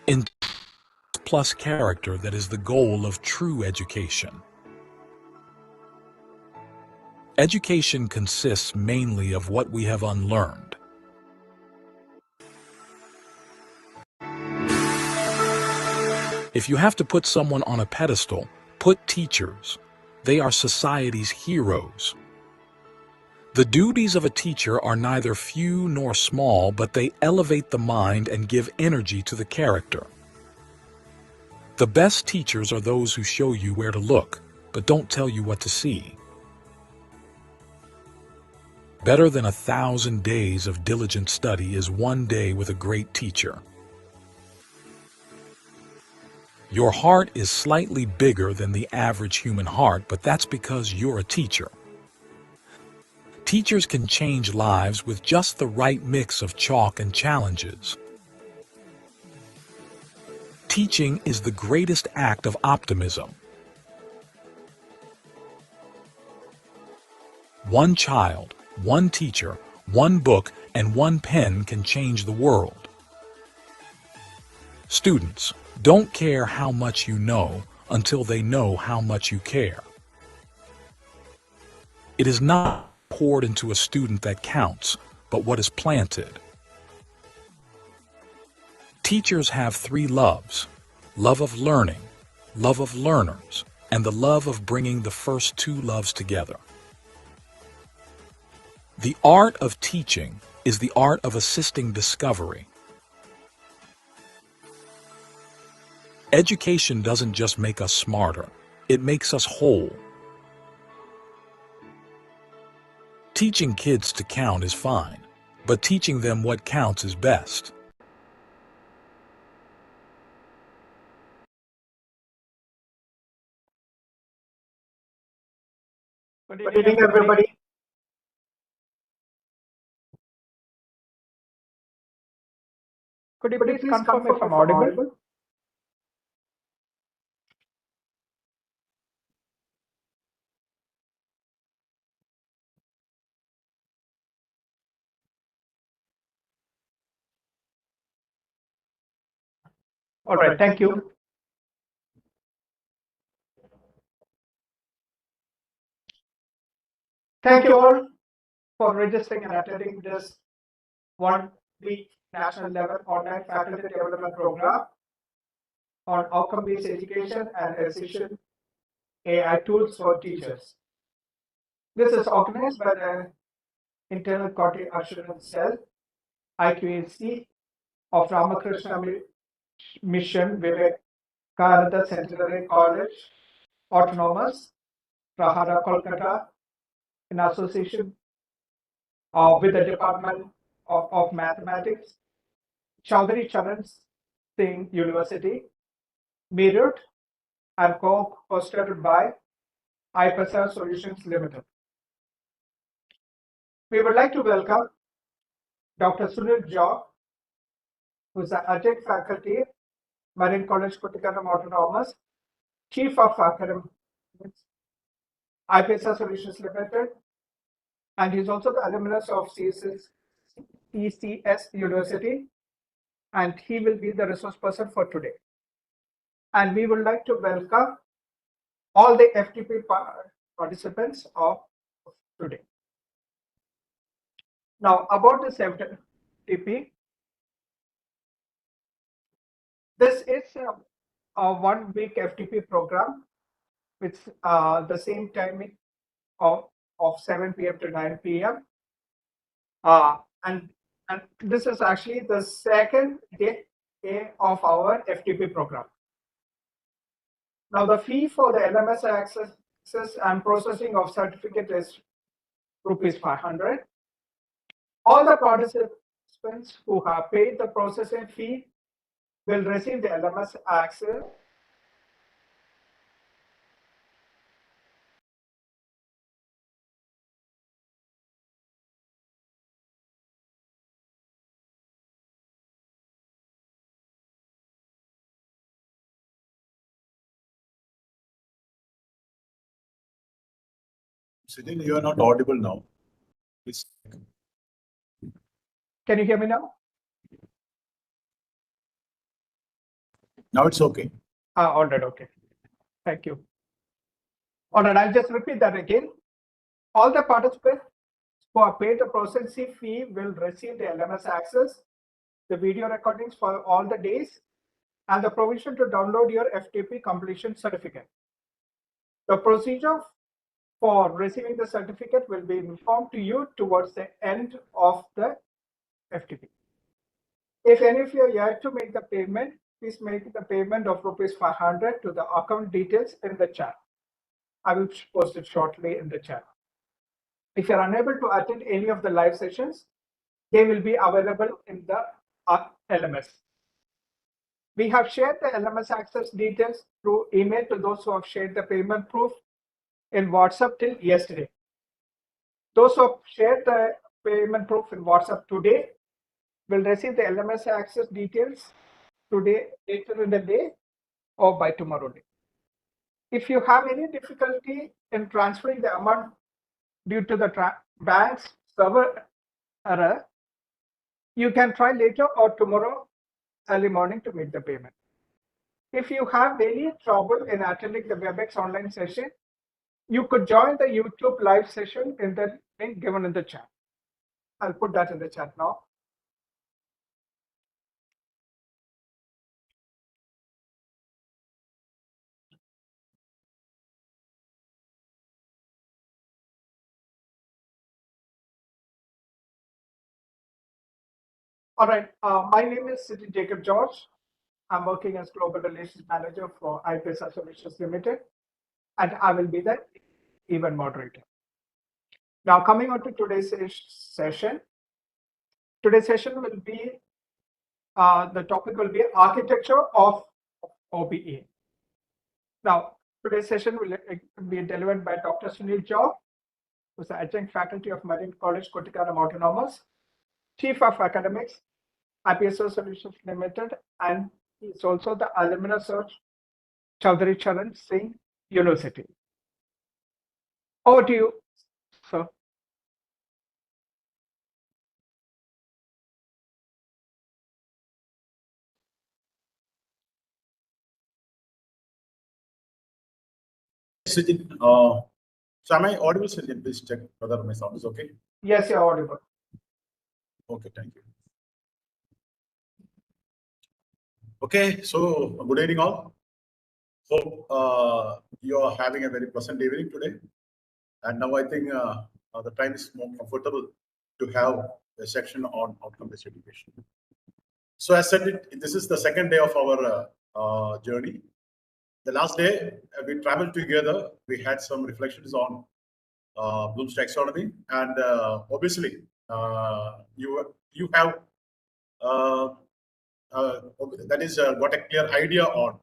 In plus character that is the goal of true education. Education consists mainly of what we have unlearned. If you have to put someone on a pedestal, put teachers. They are society's heroes. The duties of a teacher are neither few nor small, but they elevate the mind and give energy to the character. The best teachers are those who show you where to look, but don't tell you what to see. Better than 1,000 days of diligent study is one day with a great teacher. Your heart is slightly bigger than the average human heart, but that's because you're a teacher. Teachers can change lives with just the right mix of chalk and challenges. Teaching is the greatest act of optimism. One child, one teacher, one book, and one pen can change the world. Students, don't care how much you know until they know how much you care. It is not poured into a student that counts, but what is planted. Teachers have 3 loves: love of learning, love of learners, and the love of bringing the first 2 loves together. The art of teaching is the art of assisting discovery. Education doesn't just make us smarter, it makes us whole. Teaching kids to count is fine, but teaching them what counts is best. Good evening, everybody. Could you please confirm if I'm audible? All right, thank you. Thank you all for registering and attending this 1-week national level online faculty development program on outcome-based education and essential AI tools for teachers. This is organized by the Internal Quality Assurance Cell, IQAC, of Ramakrishna Mission Vivekananda Centenary College, Autonomous, Prahara, Kolkata, in association with the Department of Mathematics, Chaudhary Charan Singh University, Meerut, and co-hosted by 𝐂𝐶S Solutions Limited. We would like to welcome Dr. Sunil Jha, who is the adjunct faculty, Marine College, Kuttikaram Autonomous, Chief of Academics, 𝐂𝐶S Solutions Limited, and he is also the alumnus of 𝐶S University, and he will be the resource person for today. And we would like to welcome all the FDP participants of today. Now, about this FDP, this is a 1-week FDP program with the same timing of 7 p.m. to 9 p.m. And this is actually the second day of our FDP program. Now, the fee for the LMS access and processing of certificate is ₹500. All the participants who have paid the processing fee will receive the LMS access Sunil, you are not audible now. Please. Can you hear me now? Now it's okay. All right, okay. Thank you. All right, I'll just repeat that again. All the participants who have paid the processing fee will receive the LMS access, the video recordings for all the days, and the provision to download your FTP completion certificate. The procedure for receiving the certificate will be informed to you towards the end of the FTP. If any of you are yet to make the payment, please make the payment of ₹500 to the account details in the chat. I will post it shortly in the chat. If you're unable to attend any of the live sessions, they will be available in the LMS. We have shared the LMS access details through email to those who have shared the payment proof in WhatsApp till yesterday. Those who have shared the payment proof in WhatsApp today will receive the LMS access details today, later in the day, or by tomorrow day. If you have any difficulty in transferring the amount due to the bank's server error, you can try later or tomorrow early morning to make the payment. If you have any trouble in attending the WebEx online session, you could join the YouTube live session in the link given in the chat. I'll put that in the chat now. All right, my name is 𝐬𝐧𝐥𝐲𝐷. I'm working as Global Relations Manager for 𝐼PSR Solutions Limited, and I will be the event moderator. Now, coming on to today's session. Today's session will be, the topic will be architecture of OBE. Now, today's session will be delivered by Dr. Sunil Jha, who's the adjunct faculty of Marine College, Kottayam Autonomous, Chief of Academics, 𝐼PSR Solutions Limited, and he's also the alumnus of Chaudhary Charan Singh University. Over to you, sir. Sujit, so am I audible, Sujit? Please check whether my sound is okay. Yes, you're audible. Okay, thank you. Okay, so good evening all. Hope you are having a very pleasant evening today. And now I think the time is more comfortable to have a section on outcome-based education. So as said, this is the second day of our journey. The last day we traveled together, we had some reflections on Bloom's taxonomy, and obviously you have that is got a clear idea on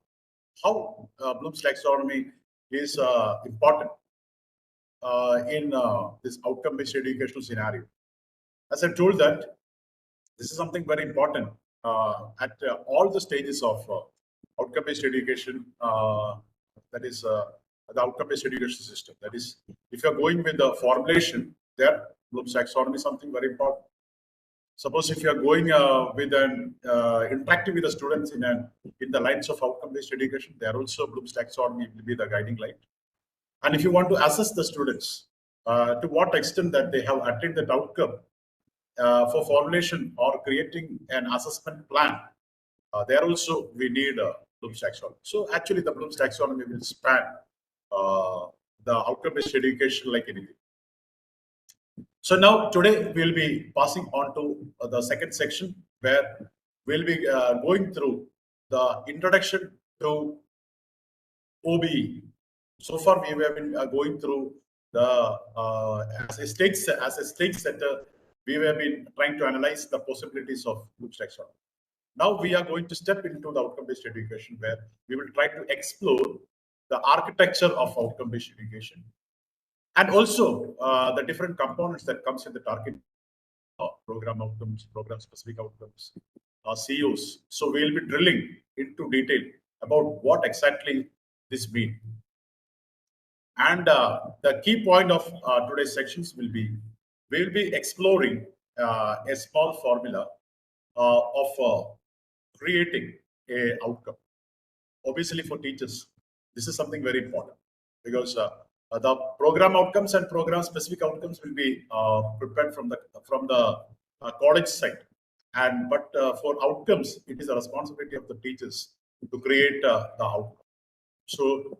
how Bloom's taxonomy is important in this outcome-based educational scenario. As I told that this is something very important at all the stages of outcome-based education, that is the outcome-based education system. That is, if you're going with the formulation, there Bloom's taxonomy is something very important. Suppose if you are going with an interacting with the students in the lines of outcome-based education, there also Bloom's taxonomy will be the guiding light. And if you want to assess the students to what extent that they have attained that outcome for formulation or creating an assessment plan, there also we need Bloom's taxonomy. So actually, the Bloom's taxonomy will span the outcome-based education like anything. So now today we'll be passing on to the second section where we'll be going through the introduction to OBE. So far we have been going through the as a stage setter, we have been trying to analyze the possibilities of Bloom's taxonomy. Now we are going to step into the outcome-based education where we will try to explore the architecture of outcome-based education. And also the different components that comes in the target program outcomes, program specific outcomes, COs. So we'll be drilling into detail about what exactly this means. And the key point of today's sections will be, we'll be exploring a small formula of creating a outcome. obviously for teachers, this is something very important because the program outcomes and program specific outcomes will be prepared from the college side, but for outcomes, it is the responsibility of the teachers to create the outcome. So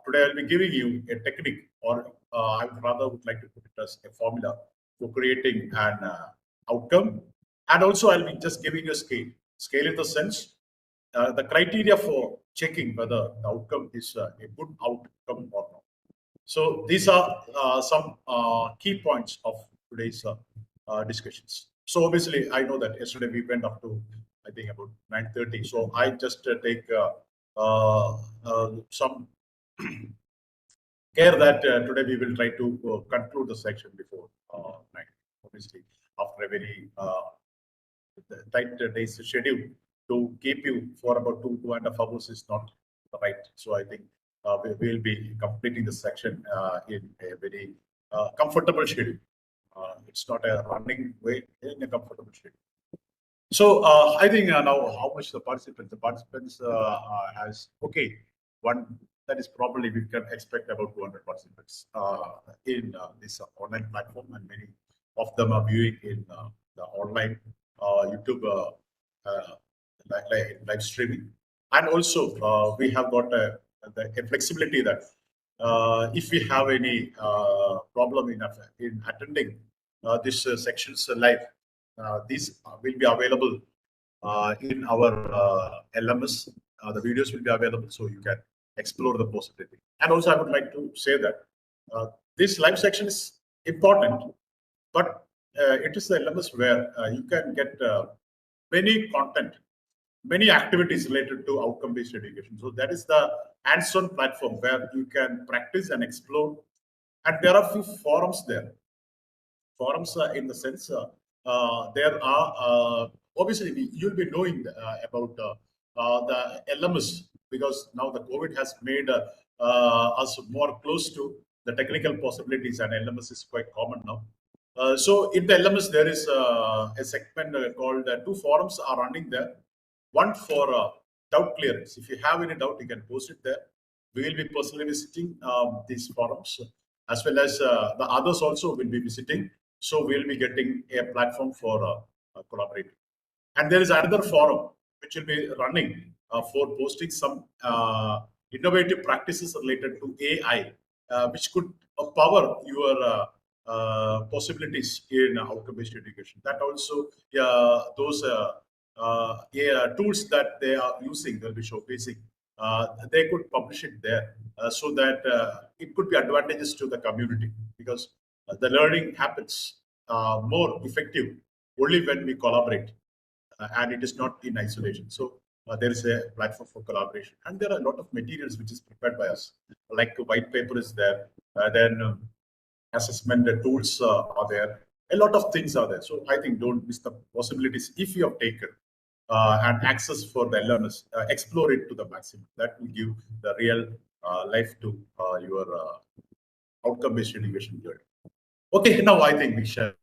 today I'll be giving you a technique, or I would like to put it as a formula for creating an outcome, and also I'll be just giving you a scale. Scale in the sense the criteria for checking whether the outcome is a good outcome or not. So these are some key points of today's discussions. So obviously, I know that yesterday we went up to, I think, about 9:30. So I just take some care that today we will try to conclude the section before 9. Obviously, after a very tight day's schedule, to keep you for about 2.5 hours is not right. So I think we will be completing the section in a very comfortable schedule. It's not a running way, in a comfortable schedule. So I think now how much the participants has, okay, one that is probably we can expect about 200 participants in this online platform, and many of them are viewing in the online YouTube live streaming. And also we have got a flexibility that if we have any problem in attending this sections live, these will be available in our LMS. The videos will be available, so you can explore the possibility. And also, I would like to say that this live section is important, but it is the LMS where you can get many content, many activities related to outcome-based education. So that is the hands-on platform where you can practice and explore. And there are few forums there. Forums in the sense there are obviously you'll be knowing about the LMS, because now the COVID has made us more close to the technical possibilities, and LMS is quite common now. So in the LMS there is a segment called 2 forums are running there. One for doubt clearance. If you have any doubt, you can post it there. We will be personally visiting these forums, as well as the others also will be visiting. So we'll be getting a platform for collaborating. And there is another forum which will be running for posting some innovative practices related to AI, which could power your possibilities in outcome-based education. That also, those tools that they are using, they'll be showcasing. They could publish it there so that it could be advantageous to the community, because the learning happens more effective only when we collaborate, and it is not in isolation. So there is a platform for collaboration, and there are a lot of materials which is prepared by us, like a white paper is there, then assessment tools are there, a lot of things are there. So I think don't miss the possibilities if you have taken and access for the learners, explore it to the maximum. That will give the real life to your outcome-based education journey. Okay, now I think we shall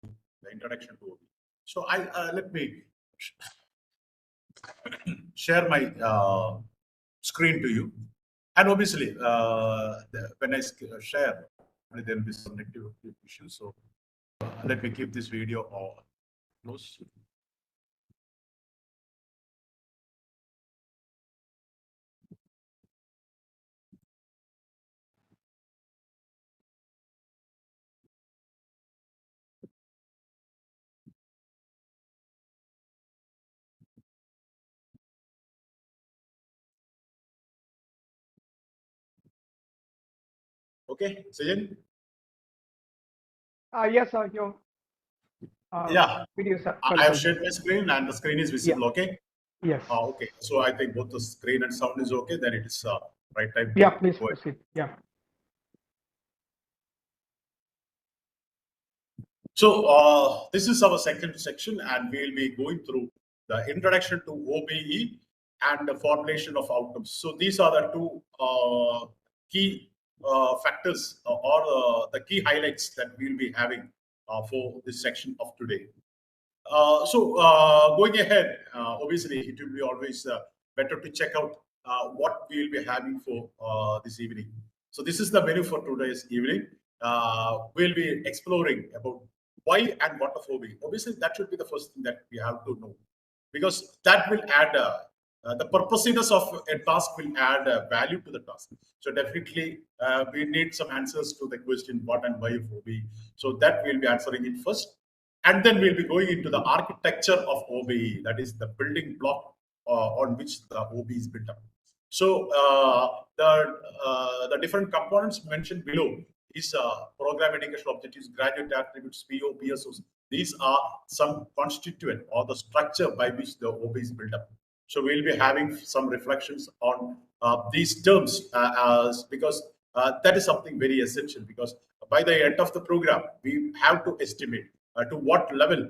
the introduction to OBE. So let me share my screen to you, and obviously when I share, there will be some negative issues. So let me keep this video close. Okay, Sajan? Yes, sir. Your Yeah, videos are I have shared my screen, and the screen is visible. Yeah. Okay. Yes. Okay. So I think both the screen and sound is okay. Then it is right time. Yeah, please proceed. Yeah. So this is our second section, and we will be going through the introduction to OBE and the formulation of outcomes. So these are the two key factors or the key highlights that we will be having for this section of today. Going ahead, obviously, it will be always better to check out what we will be having for this evening. So this is the menu for today's evening. We'll be exploring about why and what of OBE. Obviously, that should be the first thing that we have to know, because that will add the purposiness of a task will add value to the task. So definitely, we need some answers to the question what and why of OBE. So that we'll be answering it first. And then we'll be going into the architecture of OBE, that is the building block on which the OBE is built up. So the different components mentioned below is program educational objectives, graduate attributes, PO, PSOs. These are some constituent or the structure by which the OBE is built up. So we'll be having some reflections on these terms because that is something very essential, because by the end of the program, we have to estimate to what level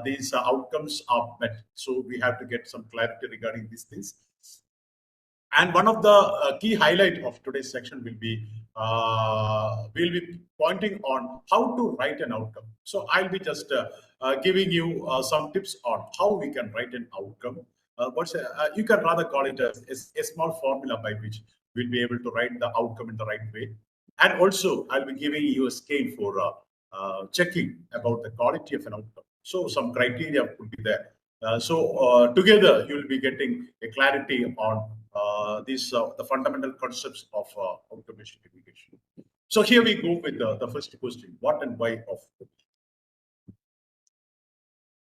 these outcomes are met. So we have to get some clarity regarding these things. And one of the key highlight of today's section will be we'll be pointing on how to write an outcome. So I'll be just giving you some tips on how we can write an outcome. You can rather call it a small formula by which we'll be able to write the outcome in the right way. And also, I'll be giving you a scale for checking about the quality of an outcome. So some criteria could be there. Together, you'll be getting a clarity on the fundamental concepts of outcome-based education. So here we go with the first question: what and why of OBE?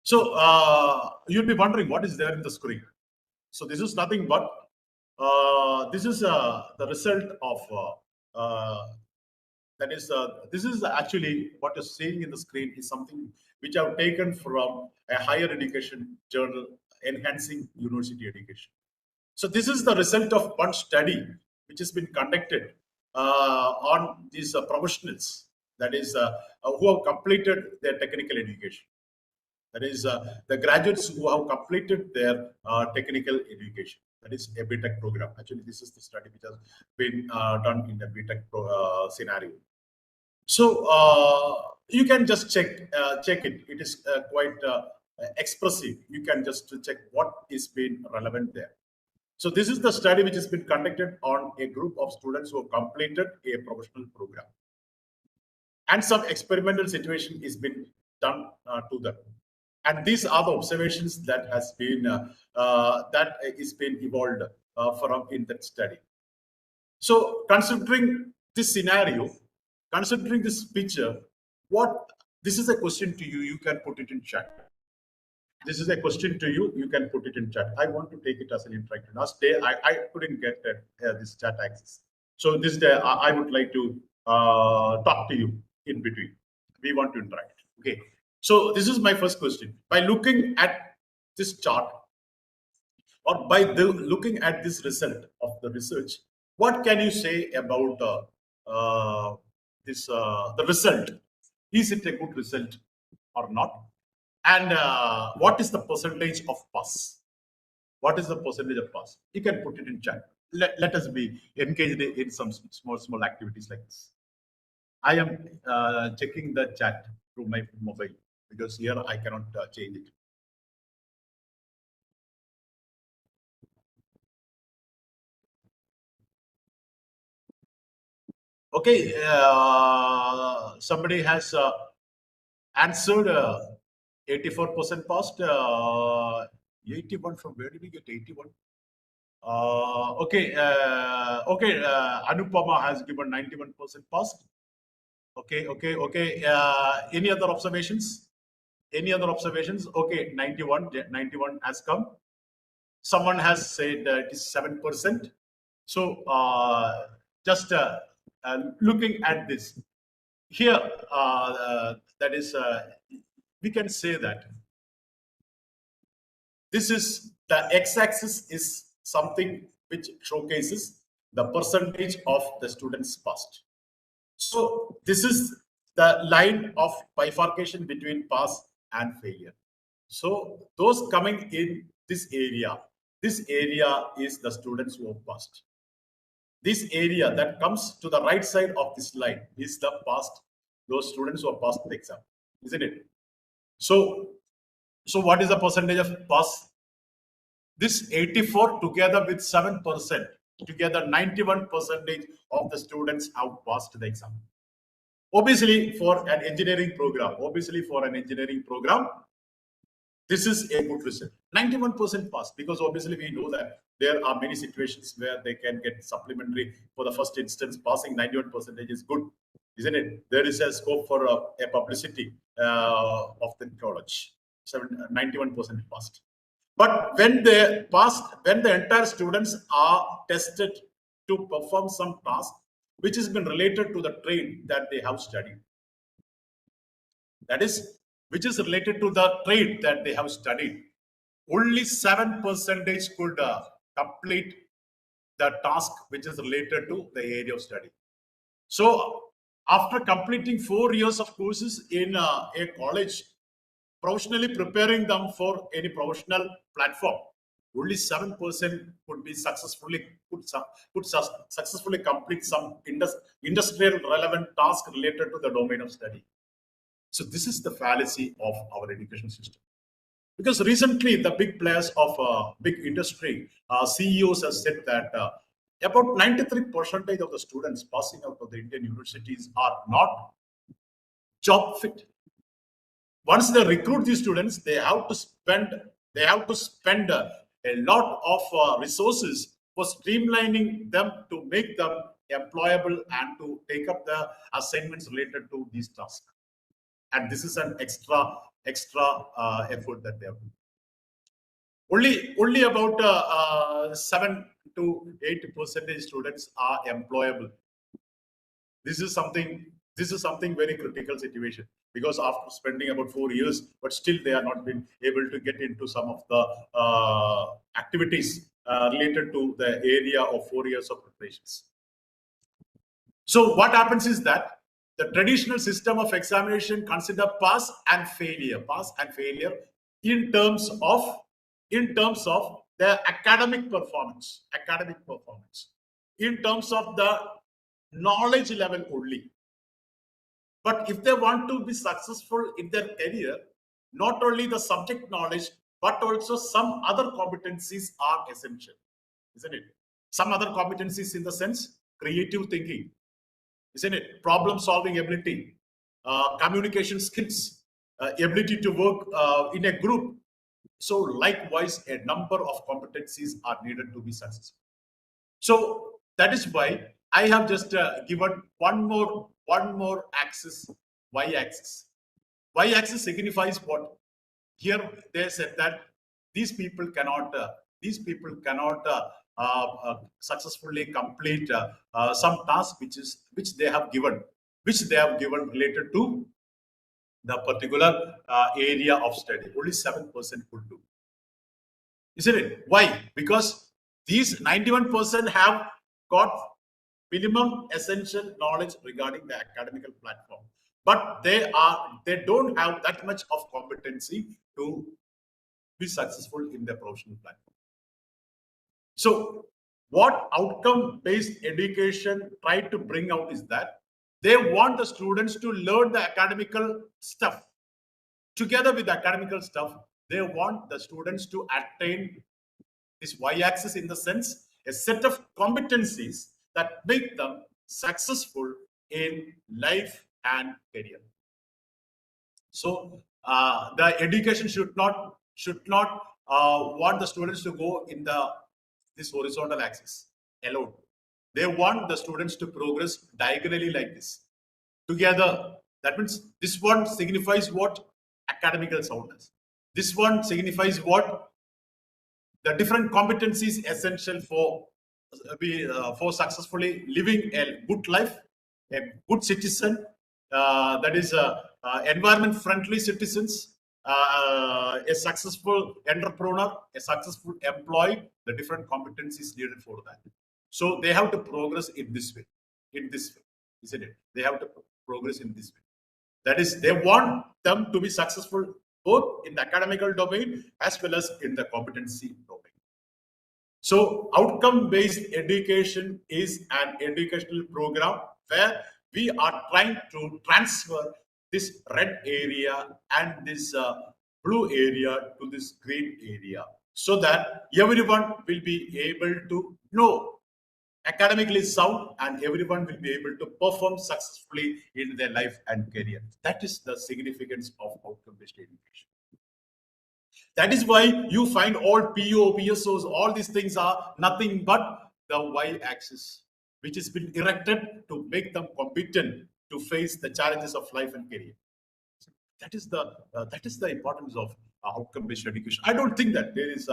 So you'll be wondering what is there in the screen. So this is nothing but this is the result of this is actually what you're seeing in the screen is something which I've taken from a higher education journal, Enhancing University Education. So this is the result of one study which has been conducted on these professionals, that is who have completed their technical education. That is the graduates who have completed their technical education. That is a BTech program. Actually, this is the study which has been done in a BTech scenario. So you can just check it. It is quite expressive. You can just check what is being relevant there. So this is the study which has been conducted on a group of students who have completed a professional program, and some experimental situation is been done to them. And these are the observations that has been evolved from in that study. So considering this scenario, considering this picture, this is a question to you. You can put it in chat. This is a question to you. You can put it in chat. I want to take it as an interactive. Last day I couldn't get this chat access. So this day I would like to talk to you in between. We want to interact. Okay. So this is my first question. By looking at this chart, or by looking at this result of the research, what can you say about the result? Is it a good result or not? And what is the percentage of pass? What is the percentage of pass? You can put it in chat. Let us be engaged in some small activities like this. I am checking the chat through my mobile, because here I cannot change it. Okay, somebody has answered 84% passed. 81, from where did we get 81? Okay, Anupama has given 91% passed. Okay. Any other observations? Any other observations? Okay, 91 has come. Someone has said it is 7%. So just looking at this here, that is, we can say that this is the x-axis is something which showcases the percentage of the students passed. So this is the line of bifurcation between pass and failure. So those coming in this area is the students who have passed. This area that comes to the right side of this line is the passed, those students who have passed the exam, isn't it? So So what is the percentage of pass? This 84 together with 7%, together 91% of the students have passed the exam. Obviously, for an engineering program, this is a good result. 91% pass, because obviously we know that there are many situations where they can get supplementary. For the first instance, passing 91% is good, isn't it? There is a scope for a publicity of the college. 91% passed. But when they passed, when the entire students are tested to perform some task which has been related to the trade that they have studied, that is, which is related to the trade that they have studied, only 7% could complete the task which is related to the area of study. So after completing 4 years of courses in a college, professionally preparing them for any professional platform, only 7% could be successfully complete some industrial relevant task related to the domain of study. So this is the fallacy of our education system. Because recently the big players of big industry, CEOs have said that about 93% of the students passing out of the Indian universities are not job fit. Once they recruit these students, they have to spend a lot of resources for streamlining them to make them employable and to take up the assignments related to these tasks. And this is an extra effort that they have. Only about 7 to 8% students are employable. This is something very critical situation, because after spending about 4 years, but still they are not been able to get into some of the activities related to the area of 4 years of preparations. So what happens is that the traditional system of examination consider pass and failure in terms of the academic performance, in terms of the knowledge level only. But if they want to be successful in their career, not only the subject knowledge, but also some other competencies are essential, isn't it? Some other competencies in the sense creative thinking, isn't it? Problem solving ability, communication skills, ability to work in a group. So likewise, a number of competencies are needed to be successful. So that is why I have just given one more axis, y-axis. Y-axis signifies what? Here they said that these people cannot successfully complete some task which they have given related to the particular area of study. Only 7% could do, isn't it? Why? Because these 91% have got minimum essential knowledge regarding the academical platform, but they don't have that much of competency to be successful in their professional platform. So what outcome-based education tried to bring out is that they want the students to learn the academical stuff. Together with the academical stuff, they want the students to attain this y-axis, in the sense a set of competencies that make them successful in life and career. So the education should not want the students to go in this horizontal axis alone. They want the students to progress diagonally like this together. That means this one signifies what? Academical soundness. This one signifies what? The different competencies essential for successfully living a good life, a good citizen, that is environment-friendly citizens, a successful entrepreneur, a successful employee, the different competencies needed for that. So they have to progress in this way, isn't it? They have to progress in this way. That is, they want them to be successful both in the academical domain as well as in the competency domain. So outcome-based education is an educational program where we are trying to transfer this red area and this blue area to this green area, so that everyone will be able to know academically sound and everyone will be able to perform successfully in their life and career. That is the significance of outcome-based education. That is why you find all PO, PSOs, all these things are nothing but the y-axis, which has been erected to make them competent to face the challenges of life and career. That is the importance of outcome-based education. I don't think that there is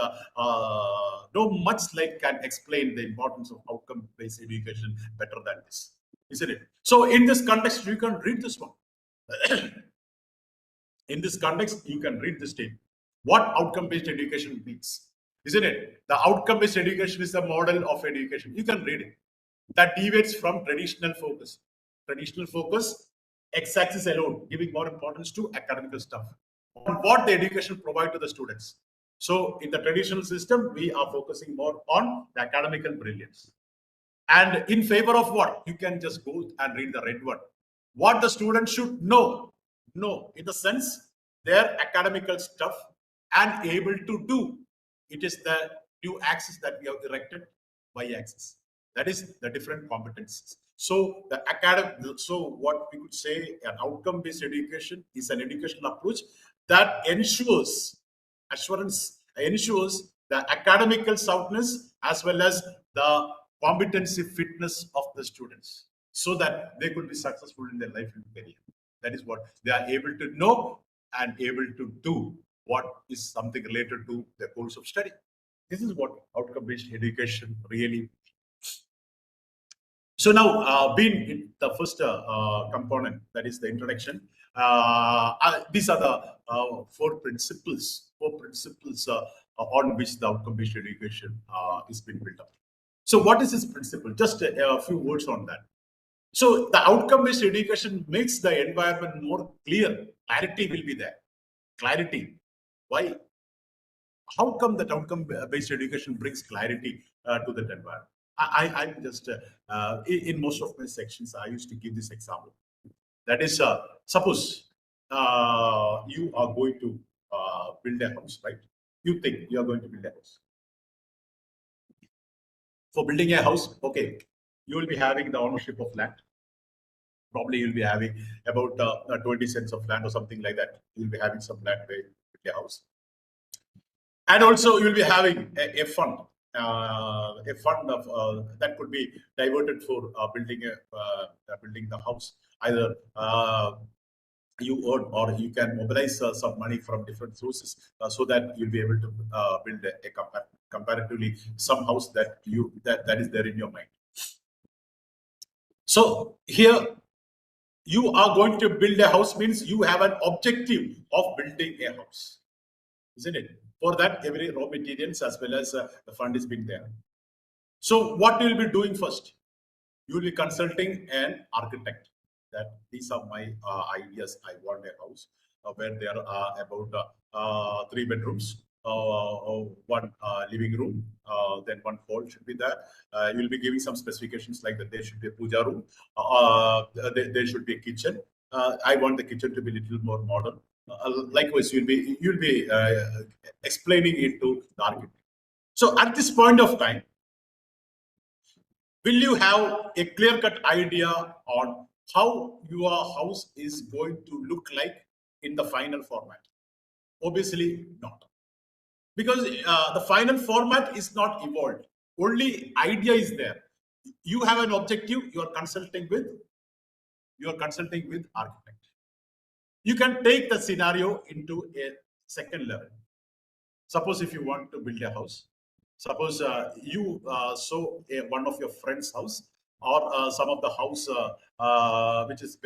no much like can explain the importance of outcome-based education better than this, isn't it? So in this context, you can read this one. In this context, you can read this statement. What outcome-based education means, isn't it? The outcome-based education is the model of education. You can read it. That deviates from traditional focus. Traditional focus, x-axis alone, giving more importance to academic stuff. On what the education provide to the students. So in the traditional system, we are focusing more on the academical brilliance. And in favor of what? You can just go and read the red one. What the student should know. Know, in the sense, their academical stuff and able to do. It is the new axis that we have erected, y-axis. That is the different competencies. So the so what we could say, an outcome-based education is an educational approach that ensures the academical soundness as well as the competency fitness of the students, so that they could be successful in their life and career. That is what they are able to know and able to do what is something related to the course of study. This is what outcome-based education really means. So now, being the first component, that is the introduction, these are the four principles on which the outcome-based education is being built up. So what is this principle? Just a few words on that. So the outcome-based education makes the environment more clear. Clarity will be there. Clarity. Why? How come that outcome-based education brings clarity to that environment? I'm just, in most of my sections, I used to give this example. That is, suppose you are going to build a house, right? You think you are going to build a house. For building a house, okay, you will be having the ownership of land. Probably you'll be having about 20 cents of land or something like that. You'll be having some land where you build a house. And also you'll be having a fund of that could be diverted for building the house. Either you earn or you can mobilize some money from different sources so that you'll be able to build a comparatively some house that is there in your mind. So here you are going to build a house means you have an objective of building a house, isn't it? For that, every raw materials as well as the fund is being there. So what you will be doing first? You will be consulting an architect. That these are my ideas. I want a house where there are about 3 bedrooms, one living room, then one hall should be there. You will be giving some specifications like that. There should be a puja room. There should be a kitchen. I want the kitchen to be a little more modern. Likewise, you'll be explaining it to the architect. So at this point of time, will you have a clear-cut idea on how your house is going to look like in the final format? Obviously not, because the final format is not evolved. Only idea is there. You have an objective. You are consulting with architect. You can take the scenario into a second level. Suppose if you want to build a house, suppose you saw one of your friend's house or some of the house which is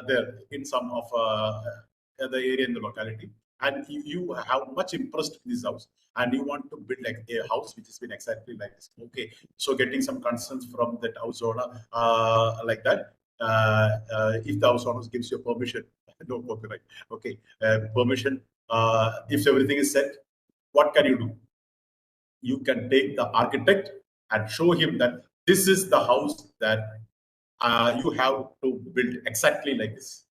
there in some of the area in the locality, and you have much impressed with this house and you want to build like a house which has been exactly like this. Okay, so getting some concerns from that house owner like that. If the house owner gives you permission, no copyright. Okay, permission. If everything is set, what can you do? You can take the architect and show him that this is the house that you have to build exactly like this.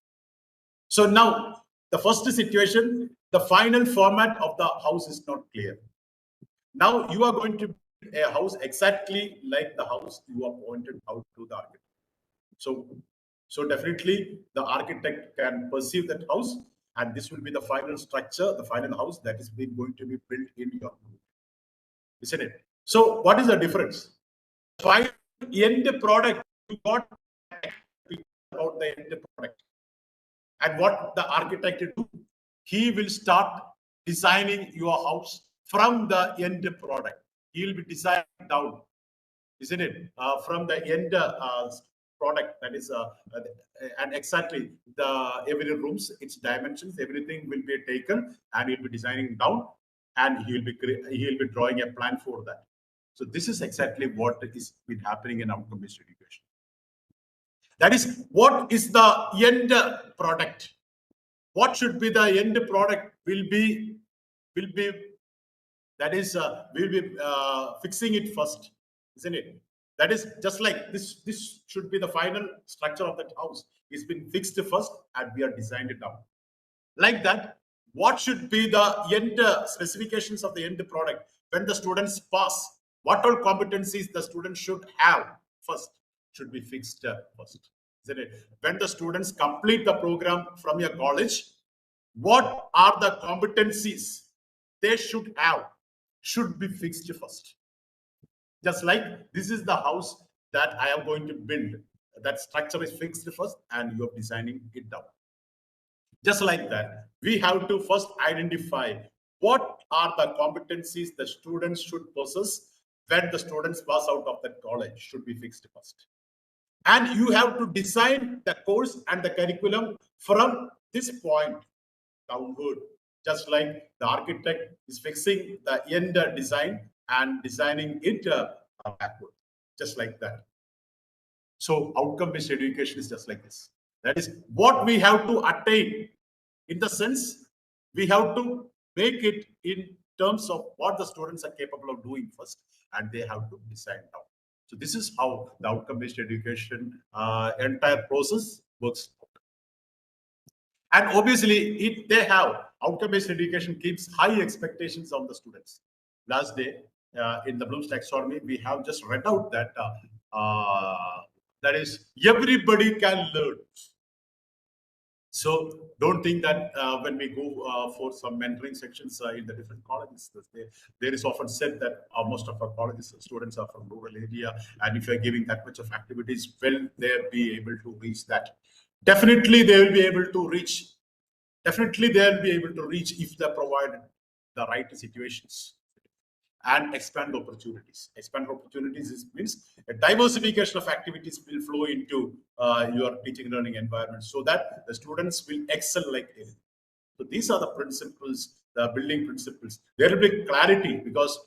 So now the first situation, the final format of the house is not clear. Now you are going to build a house exactly like the house you are pointed out to the architect. So definitely the architect can perceive that house, and this will be the final structure, the final house that is going to be built in your group, isn't it? So what is the difference? Final end product, you got about the end product, and what the architect do, he will start designing your house from the end product. He will be designing down, isn't it? From the end product, that is, and exactly the every rooms, its dimensions, everything will be taken, and he'll be designing down, and he'll be drawing a plan for that. So this is exactly what is been happening in outcome-based education. That is, what is the end product? What should be the end product? Will be that is, we'll be fixing it first, isn't it? That is just like this. This should be the final structure of that house. It's been fixed first, and we are designed it down. Like that, what should be the end specifications of the end product when the students pass? What all competencies the students should have first should be fixed first, isn't it? When the students complete the program from your college, what are the competencies they should have should be fixed first. Just like this is the house that I am going to build. That structure is fixed first, and you are designing it down. Just like that, we have to first identify what are the competencies the students should possess when the students pass out of that college should be fixed first. And you have to design the course and the curriculum from this point downward. Just like the architect is fixing the end design and designing it backward, just like that. So outcome-based education is just like this. That is what we have to attain, in the sense we have to make it in terms of what the students are capable of doing first, and they have to decide now. So this is how the outcome-based education entire process works. And obviously, they have outcome-based education keeps high expectations on the students. Last day in the Bloom's taxonomy, we have just read out that that is, everybody can learn. So don't think that when we go for some mentoring sections in the different colleges, there is often said that most of our colleges students are from rural area, and if you're giving that much of activities, will they be able to reach that? Definitely they will be able to reach. Definitely they will be able to reach if they provide the right situations and expand opportunities. Expand opportunities means a diversification of activities will flow into your teaching learning environment, so that the students will excel like anything. So these are the principles, the building principles. There will be clarity, because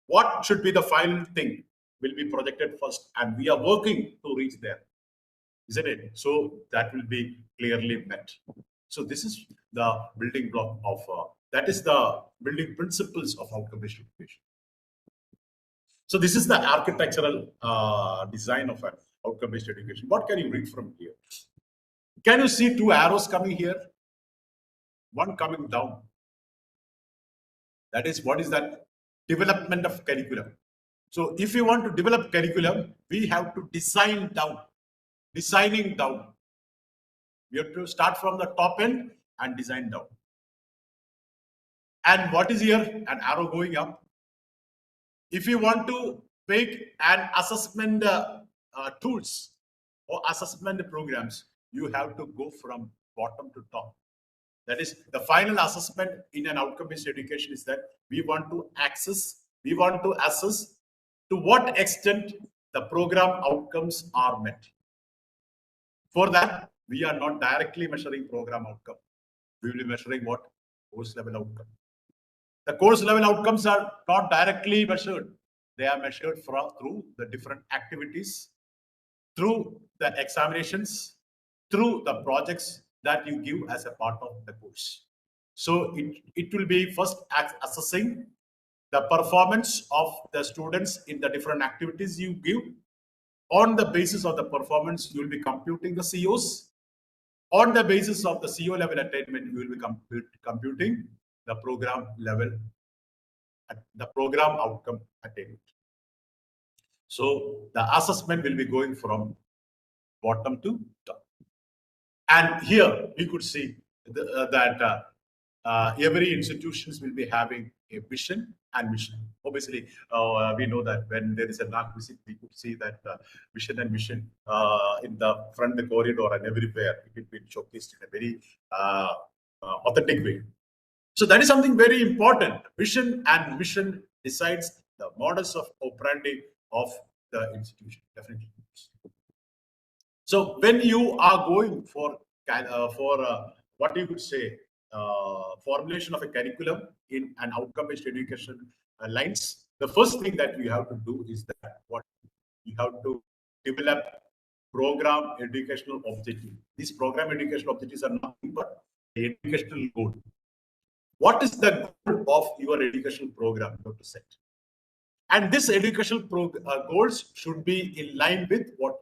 what should be the final thing will be projected first, and we are working to reach there, isn't it? So that will be clearly met. So this is the building block of that is the building principles of outcome-based education. So this is the architectural design of an outcome-based education. What can you read from here? Can you see two arrows coming here? One coming down. That is, what is that? Development of curriculum. So if you want to develop curriculum, we have to design down. Designing down. We have to start from the top end and design down. And what is here? An arrow going up. If you want to make an assessment tools or assessment programs, you have to go from bottom to top. That is, the final assessment in an outcome-based education is that we want to assess to what extent the program outcomes are met. For that, we are not directly measuring program outcome. We will be measuring what? Course level outcome. The course level outcomes are not directly measured. They are measured through the different activities, through the examinations, through the projects that you give as a part of the course. So it will be first assessing the performance of the students in the different activities you give. On the basis of the performance, you will be computing the COs. On the basis of the CO level attainment, you will be computing the program level, the program outcome attainment. So the assessment will be going from bottom to top. And here we could see that every institutions will be having a vision and mission. Obviously, we know that when there is a NAC visit, we could see that vision and mission in the front corridor and everywhere it will be showcased in a very authentic way. So that is something very important. Vision and mission decides the modus of operandi of the institution, definitely. So when you are going for what you could say, formulation of a curriculum in an outcome-based education lines, the first thing that you have to do is that what you have to develop program educational objective. These program educational objectives are nothing but the educational goal. What is the goal of your educational program you have to set? And this educational goals should be in line with what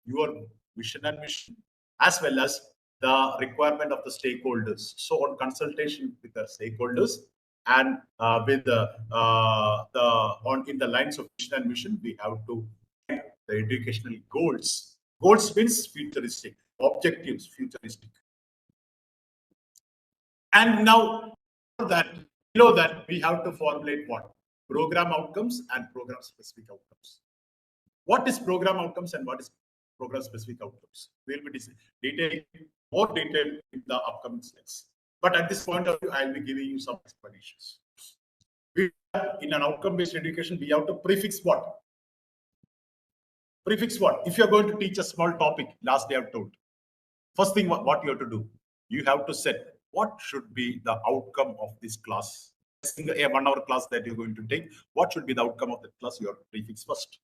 your vision and mission, as well as the requirement of the stakeholders. So on consultation with the stakeholders and with in the lines of vision and mission, we have to the educational goals. Goals means futuristic, objectives futuristic. And now that below that we have to formulate what? Program outcomes and program specific outcomes. What is program outcomes and what is program specific outcomes? We'll be detailing more detail in the upcoming slides. But at this point of view, I'll be giving you some explanations. In an outcome-based education, we have to prefix what? Prefix what? If you're going to teach a small topic, last day I've told. First thing, what you have to do? You have to set what should be the outcome of this class. A 1 hour class that you're going to take, what should be the outcome of the class? You have to prefix first.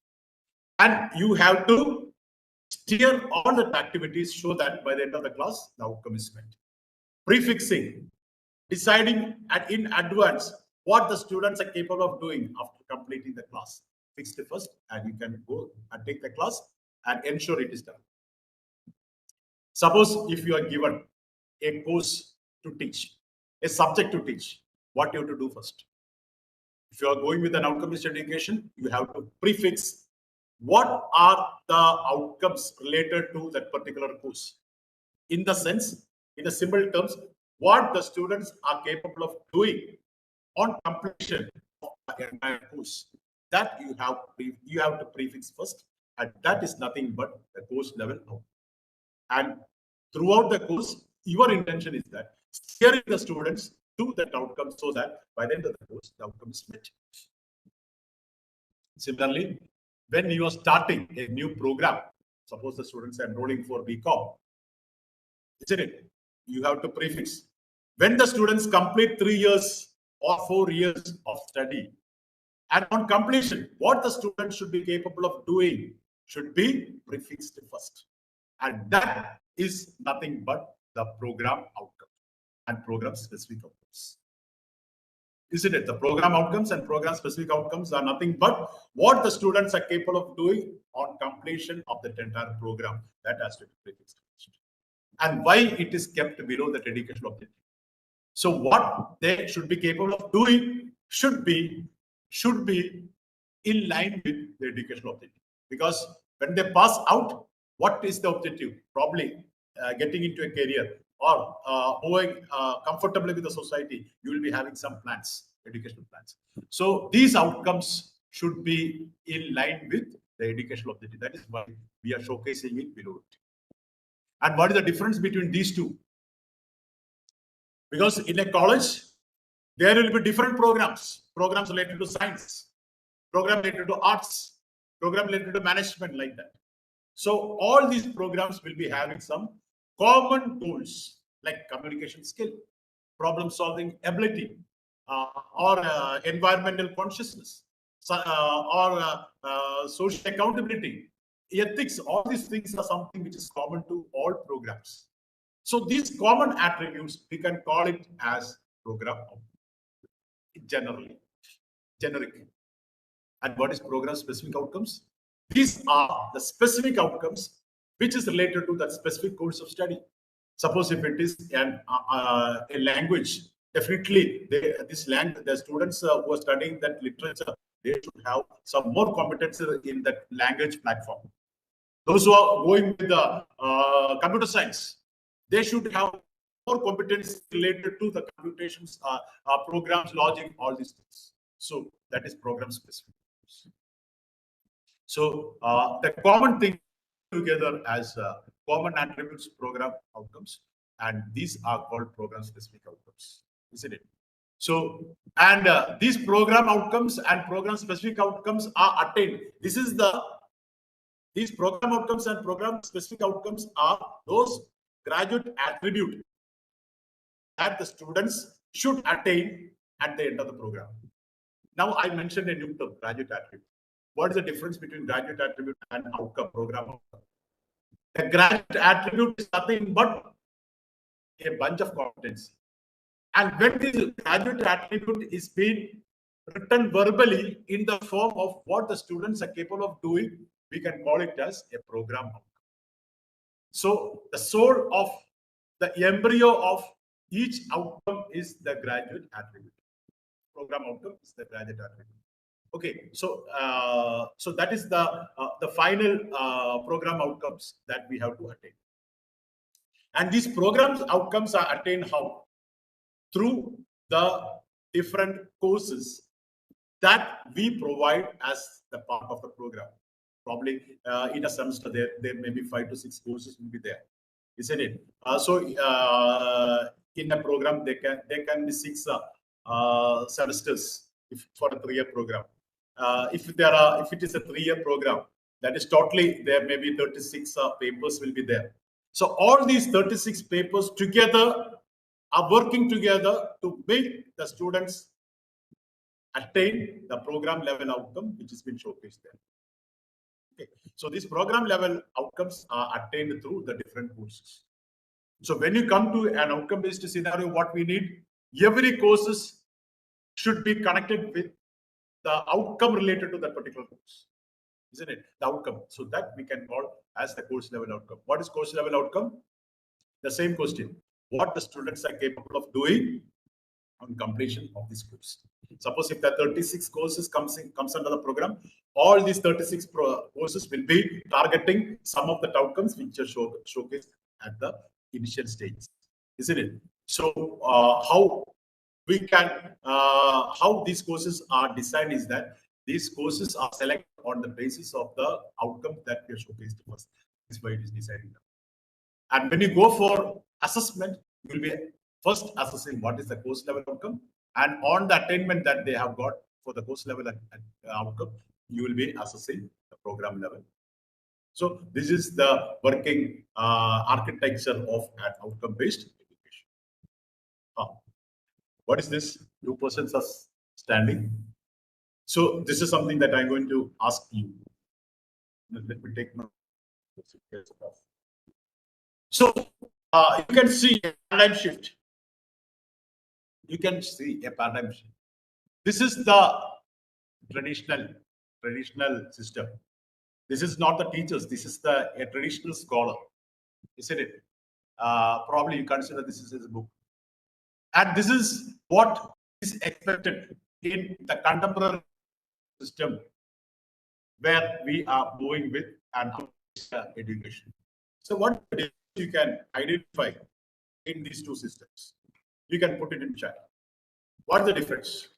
And you have to steer all the activities so that by the end of the class, the outcome is met. Prefixing, deciding in advance what the students are capable of doing after completing the class. Fix it first, and you can go and take the class and ensure it is done. Suppose if you are given a course to teach, a subject to teach, what you have to do first? If you are going with an outcome-based education, you have to prefix what are the outcomes related to that particular course. In the sense, in the simple terms, what the students are capable of doing on completion of the entire course. That you have to prefix first, and that is nothing but the course level outcome. And throughout the course, your intention is that steering the students to that outcome so that by the end of the course, the outcome is met. Similarly, when you are starting a new program, suppose the students are enrolling for BCom, isn't it? You have to prefix. When the students complete 3 years or 4 years of study, and on completion, what the students should be capable of doing should be prefixed first. And that is nothing but the program outcome and program specific outcomes. Isn't it? The program outcomes and program specific outcomes are nothing but what the students are capable of doing on completion of the entire program. That has to be prefixed. And why it is kept below the educational objective. So what they should be capable of doing should be in line with the educational objective. Because when they pass out, what is the objective? Probably getting into a career or moving comfortably with the society. You will be having some plans, educational plans. So these outcomes should be in line with the educational objective. That is why we are showcasing it below it. And what is the difference between these two? Because in a college, there will be different programs related to science, program related to arts, program related to management, like that. So all these programs will be having some common goals like communication skill, problem solving ability, or environmental consciousness, or social accountability, ethics. All these things are something which is common to all programs. So these common attributes, we can call it as program outcome. Generic. And what is program specific outcomes? These are the specific outcomes which is related to that specific course of study. Suppose if it is a language, definitely the students who are studying that literature, they should have some more competence in that language platform. Those who are going with the computer science, they should have more competence related to the computations, programs, logic, all these things. So that is program specific. So the common thing together as common attributes, program outcomes, and these are called program specific outcomes, isn't it? So, and these program outcomes and program specific outcomes are attained. These program outcomes and program specific outcomes are those graduate attribute that the students should attain at the end of the program. Now, I mentioned a new term, graduate attribute. What is the difference between graduate attribute and outcome, program outcome? A graduate attribute is nothing but a bunch of competency. And when this graduate attribute is being written verbally in the form of what the students are capable of doing, we can call it as a program outcome. So the soul of the embryo of each outcome is the graduate attribute. Program outcome is the graduate attribute. Okay, so so that is the final program outcomes that we have to attain. And these program outcomes are attained how? Through the different courses that we provide as the part of the program. Probably in a semester there may be 5 to 6 courses will be there, isn't it? So in a program there can be 6 semesters for a 3-year program. If it is a 3-year program, that is totally there may be 36 papers will be there. So all these 36 papers together are working together to make the students attain the program level outcome which has been showcased there. Okay. So these program level outcomes are attained through the different courses. So when you come to an outcome based scenario, what we need, every courses should be connected with the outcome related to that particular course, isn't it? The outcome. So that we can call as the course level outcome. What is course level outcome? The same question. What the students are capable of doing on completion of this course. Suppose if the 36 courses comes under the program, all these 36 courses will be targeting some of the outcomes which are showcased at the initial stage, isn't it? So how we can how these courses are designed is that these courses are selected on the basis of the outcome that we are showcased first. This is why it is designed. And when you go for assessment, you will be first assessing what is the course level outcome, and on the attainment that they have got for the course level outcome, you will be assessing the program level. So this is the working architecture of an outcome-based education. What is this? 2 persons are standing. So this is something that I'm going to ask you. Let me take my. So you can see a paradigm shift. You can see a paradigm shift. This is the traditional system. This is not the teachers. This is a traditional scholar, isn't it? Probably you consider this is his book. And this is what is expected in the contemporary system where we are moving with an education. So what you can identify in these 2 systems? You can put it in chat. What's the difference?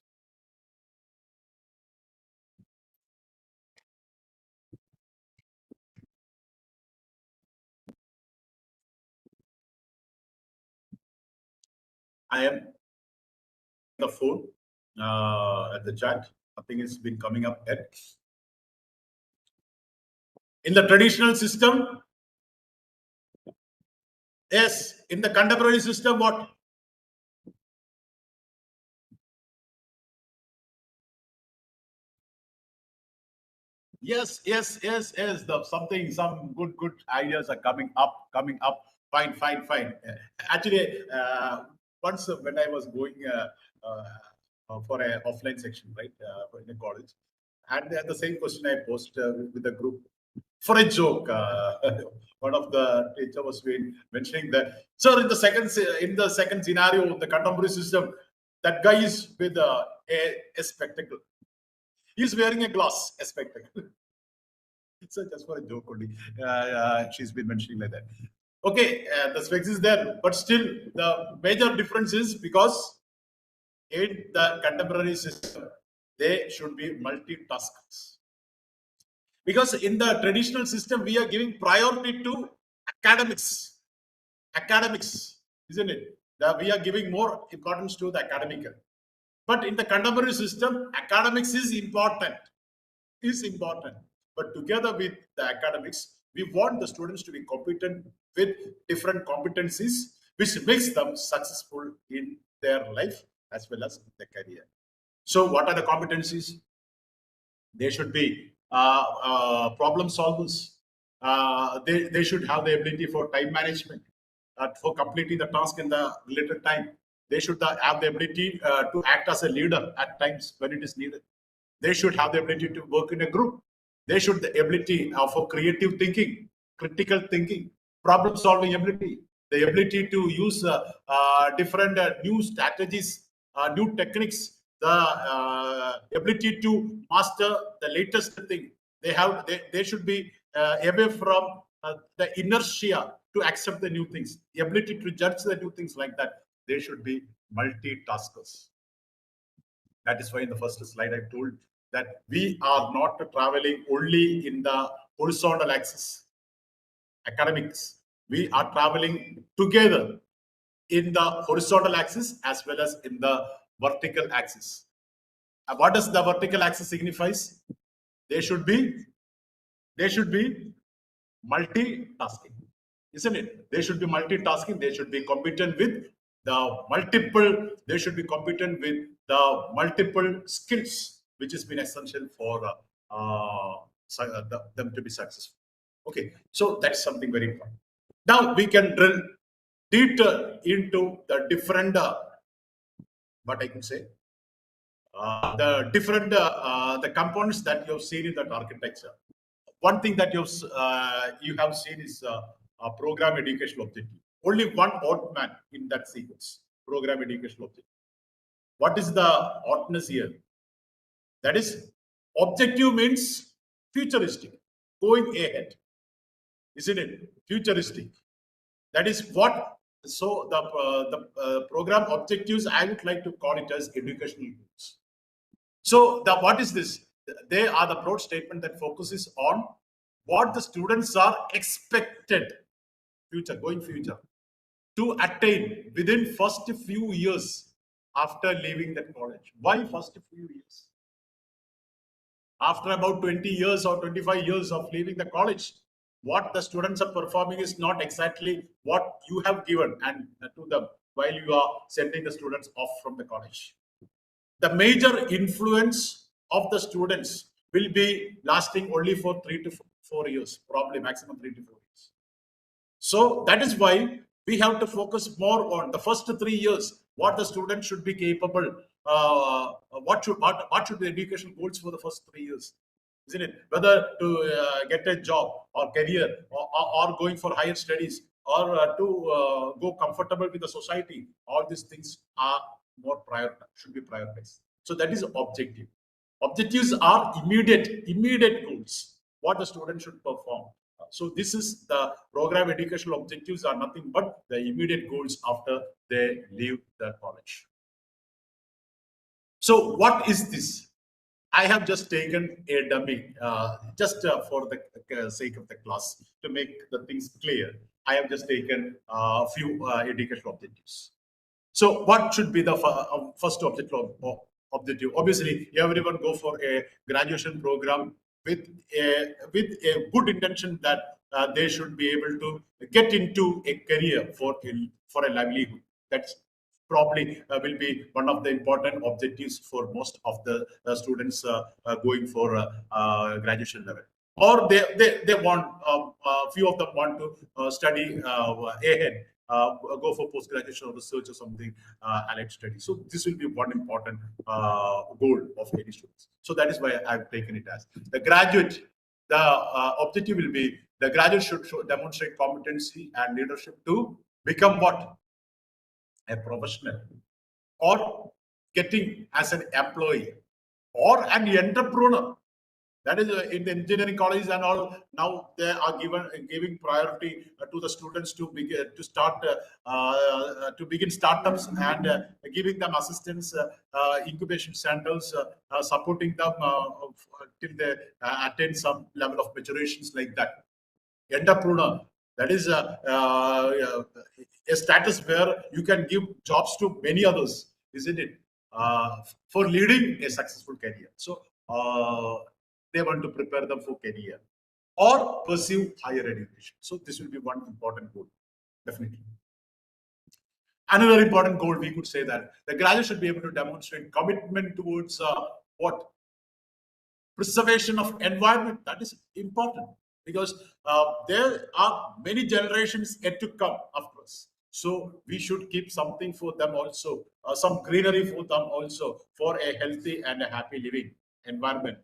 I am the phone at the chat. Nothing has been coming up yet. In the traditional system, yes. In the contemporary system, what? Yes. Some good ideas are coming up. Fine. Actually, once when I was going for an offline section, right, in a college, and the same question I posed with the group. For a joke, one of the teacher was mentioning that, sir, in the second scenario, the contemporary system, that guy is with a spectacle. He's wearing a glass, a spectacle. It's just for a joke only. She's been mentioning like that. Okay, the specs is there, but still the major difference is because in the contemporary system, they should be multitaskers. Because in the traditional system, we are giving priority to academics, isn't it? We are giving more importance to the academical. But in the contemporary system, academics is important. But together with the academics, we want the students to be competent with different competencies, which makes them successful in their life as well as their career. So what are the competencies? They should be problem solvers. They should have the ability for time management, for completing the task in the related time. They should have the ability to act as a leader at times when it is needed. They should have the ability to work in a group. They should have the ability for creative thinking, critical thinking, problem solving ability, the ability to use different new strategies, new techniques, the ability to master the latest thing. They should be away from the inertia to accept the new things, the ability to judge the new things like that. They should be multitaskers. That is why in the first slide I told that we are not traveling only in the horizontal axis, academics. We are traveling together in the horizontal axis as well as in the vertical axis. And what does the vertical axis signifies? They should be multitasking, isn't it? They should be multitasking. They should be competent with the multiple. They should be competent with the multiple skills, which has been essential for them to be successful. Okay, so that's something very important. Now we can drill deeper into the different, what I can say, the different the components that you have seen in that architecture. One thing that you have seen is a program educational objective. Only one odd man in that sequence, program educational objective. What is the oddness here? That is, objective means futuristic, going ahead, isn't it? Futuristic. That is what. So the program objectives, I would like to call it as educational goals. So what is this? They are the broad statement that focuses on what the students are expected future to attain within first few years after leaving the college. Why first few years? After about 20 years or 25 years of leaving the college, what the students are performing is not exactly what you have given and to them while you are sending the students off from the college. The major influence of the students will be lasting only for 3 to 4 years, probably maximum 3 to 4 years. So that is why we have to focus more on the first 3 years, what the student should be capable, what should be the educational goals for the first 3 years, isn't it? Whether to get a job or career or going for higher studies or to go comfortable with the society, all these things are more prioritized, should be prioritized. So that is objective. Objectives are immediate goals, what the student should perform. So this is the program educational objectives are nothing but the immediate goals after they leave the college. So what is this? I have just taken a dummy, just for the sake of the class, to make the things clear. I have just taken a few educational objectives. So what should be the first objective? Obviously, everyone go for a graduation program with a good intention that they should be able to get into a career for a livelihood. That's probably will be one of the important objectives for most of the students going for graduation level. Or they want, few of them want to study ahead, go for post-graduation or research or something, allied study. So this will be one important goal of any students. So that is why I've taken it as the the objective will be the graduate should demonstrate competency and leadership to become what? A professional, or getting as an employee, or an entrepreneur. That is in the engineering colleges and all. Now they are giving priority to the students to begin to begin startups, and giving them assistance, incubation centers, supporting them till they attain some level of maturations like that. Entrepreneur, that is a status where you can give jobs to many others, isn't it? For leading a successful career. So they want to prepare them for career or pursue higher education. So this will be one important goal, definitely. Another important goal, we could say that the graduate should be able to demonstrate commitment towards what? Preservation of environment. That is important, because there are many generations yet to come, of course. So we should keep something for them also, some greenery for them also, for a healthy and a happy living environment.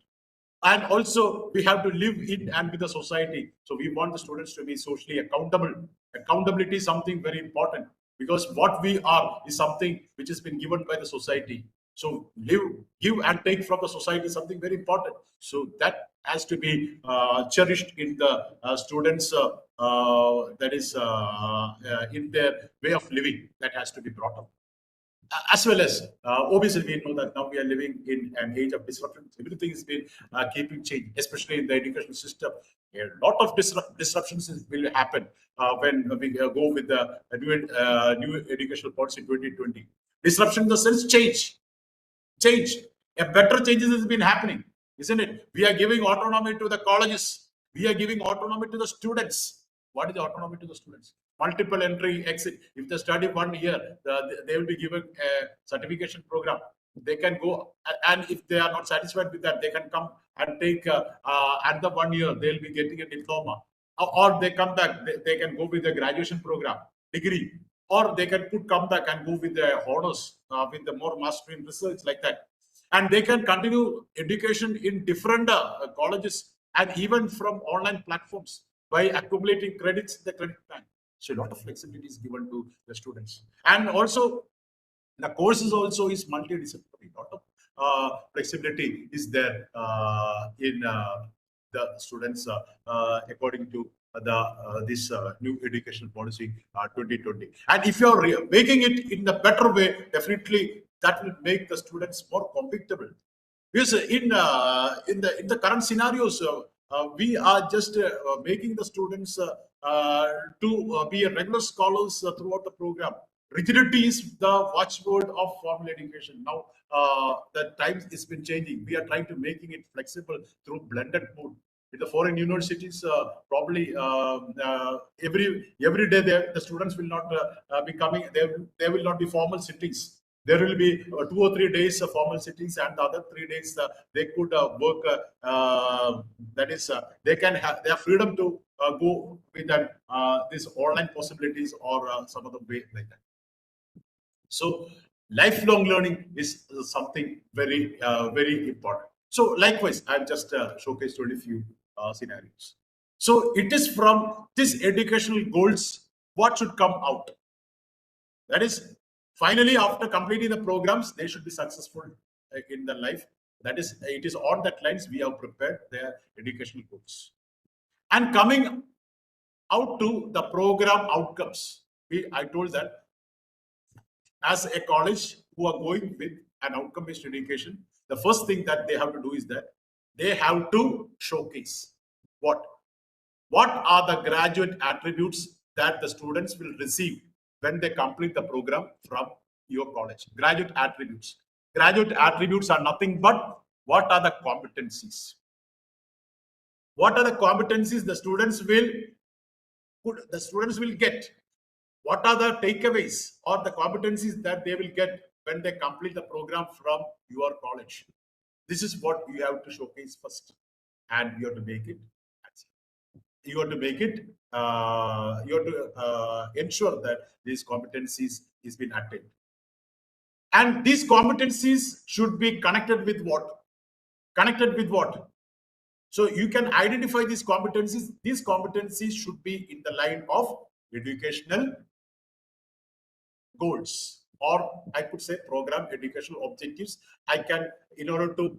And also we have to live in and with the society. So we want the students to be socially accountable. Accountability is something very important, because what we are is something which has been given by the society. So give and take from the society is something very important. So that has to be cherished in the students, that is in their way of living, that has to be brought up. As well as obviously we know that now we are living in an age of disruption. Everything has been keeping change, especially in the education system. A lot of disruptions will happen when we go with the new educational policy 2020. Disruption in the sense change. A better changes has been happening, isn't it? We are giving autonomy to the colleges. We are giving autonomy to the students. What is the autonomy to the students? Multiple entry, exit. If they study 1 year, they will be given a certification program. They can go, and if they are not satisfied with that, they can come and take at the 1 year, they'll be getting a diploma. Or they come back, they can go with the graduation program, degree. Or they can come back and go with the honors, with the more mastery in research, like that. And they can continue education in different colleges, and even from online platforms, by accumulating credits in the credit bank. So a lot of flexibility is given to the students. And also the courses also is multidisciplinary. A lot of flexibility is there in the students according to this new educational policy 2020. And if you're making it in a better way, definitely that will make the students more compatible. Because in the current scenarios, we are just making the students to be a regular scholars throughout the program. Rigidity is the watchword of formal education. Now the times has been changing. We are trying to making it flexible through blended mode. In the foreign universities, probably every day the students will not be coming. There will not be formal sittings. There will be 2 or 3 days of formal sittings, and the other 3 days they could work. That is, they can have their freedom to go with that these online possibilities, or some other way like that. So lifelong learning is something very very important. So likewise, I've just showcased only a few scenarios. So it is from these educational goals what should come out. That is, finally, after completing the programs, they should be successful in their life. That is, it is on that lines we have prepared their educational goals. And coming out to the program outcomes, I told that as a college who are going with an outcome-based education, the first thing that they have to do is that they have to showcase what are the graduate attributes that the students will receive when they complete the program from your college. Graduate attributes. Graduate attributes are nothing but what are the competencies. What are the competencies the students will get? What are the takeaways or the competencies that they will get when they complete the program from your college? This is what you have to showcase first, and you have to make it. You have to make it. You have to ensure that these competencies is been attained, and these competencies should be connected with what? Connected with what? So you can identify these competencies. These competencies should be in the line of educational goals, or I could say program educational objectives. I can, in order to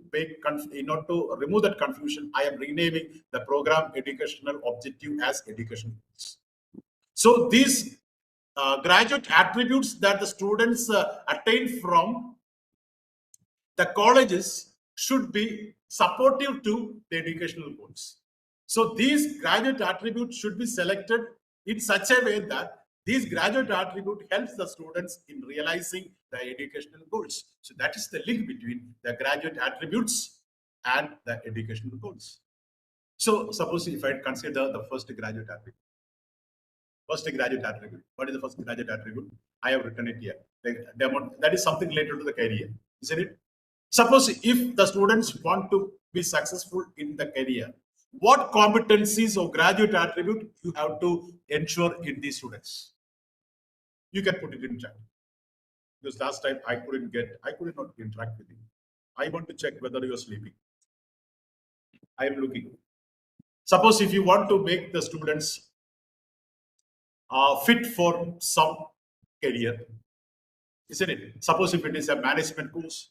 remove that confusion, I am renaming the program educational objective as educational goals. So these graduate attributes that the students attain from the colleges should be supportive to the educational goals. So these graduate attributes should be selected in such a way that these graduate attribute helps the students in realizing the educational goals. So that is the link between the graduate attributes and the educational goals. So suppose if I consider the first graduate attribute. First graduate attribute. What is the first graduate attribute? I have written it here. That is something related to the career, isn't it? Suppose if the students want to be successful in the career, what competencies or graduate attribute you have to ensure in these students? You can put it in chat. Because last time I could not interact with you. I want to check whether you are sleeping. I am looking. Suppose if you want to make the students fit for some career, isn't it? Suppose if it is a management course,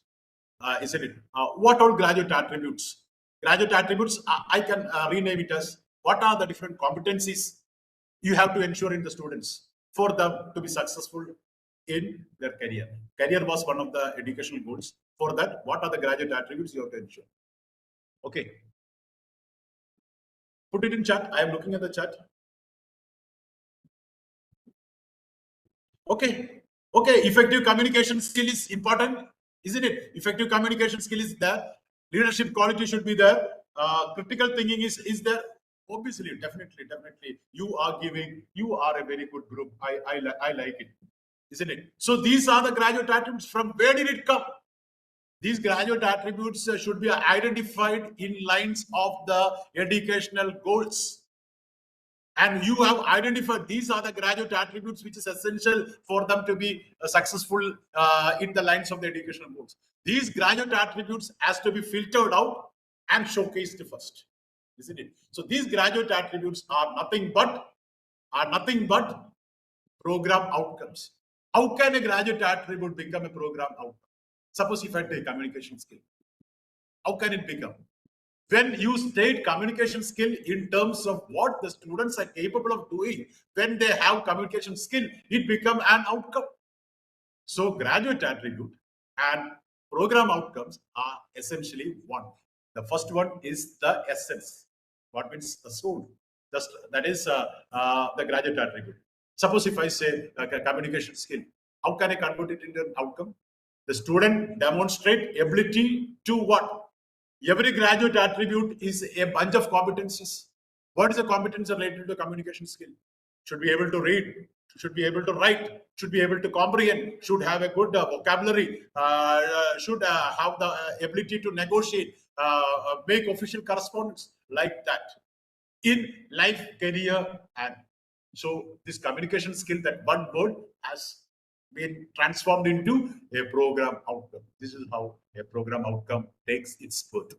isn't it? What all graduate attributes? Graduate attributes, I can rename it as what are the different competencies you have to ensure in the students for them to be successful in their career. Career was one of the educational goals. For that, what are the graduate attributes you have to ensure? Okay. Put it in chat. I am looking at the chat. Okay. Okay. Effective communication skill is important, isn't it? Effective communication skill is there. Leadership quality should be there. Critical thinking is there. Obviously, definitely. You are a very good group. I like it, isn't it? So these are the graduate attributes. From where did it come? These graduate attributes should be identified in lines of the educational goals. And you have identified these are the graduate attributes which is essential for them to be successful in the lines of the educational goals. These graduate attributes has to be filtered out and showcased first, isn't it? So these graduate attributes are nothing but program outcomes. How can a graduate attribute become a program outcome? Suppose if I take communication skill, how can it become? When you state communication skill in terms of what the students are capable of doing, when they have communication skill, it becomes an outcome. So graduate attribute and program outcomes are essentially one. The first one is the essence. What means the soul? That is the graduate attribute. Suppose if I say communication skill, how can I convert it into an outcome? The student demonstrate ability to what? Every graduate attribute is a bunch of competencies. What is a competence related to communication skill? Should be able to read, should be able to write, should be able to comprehend, should have a good vocabulary, should have the ability to negotiate, make official correspondence, like that in life, career, and so this communication skill, that one word has been transformed into a program outcome. This is how a program outcome takes its birth,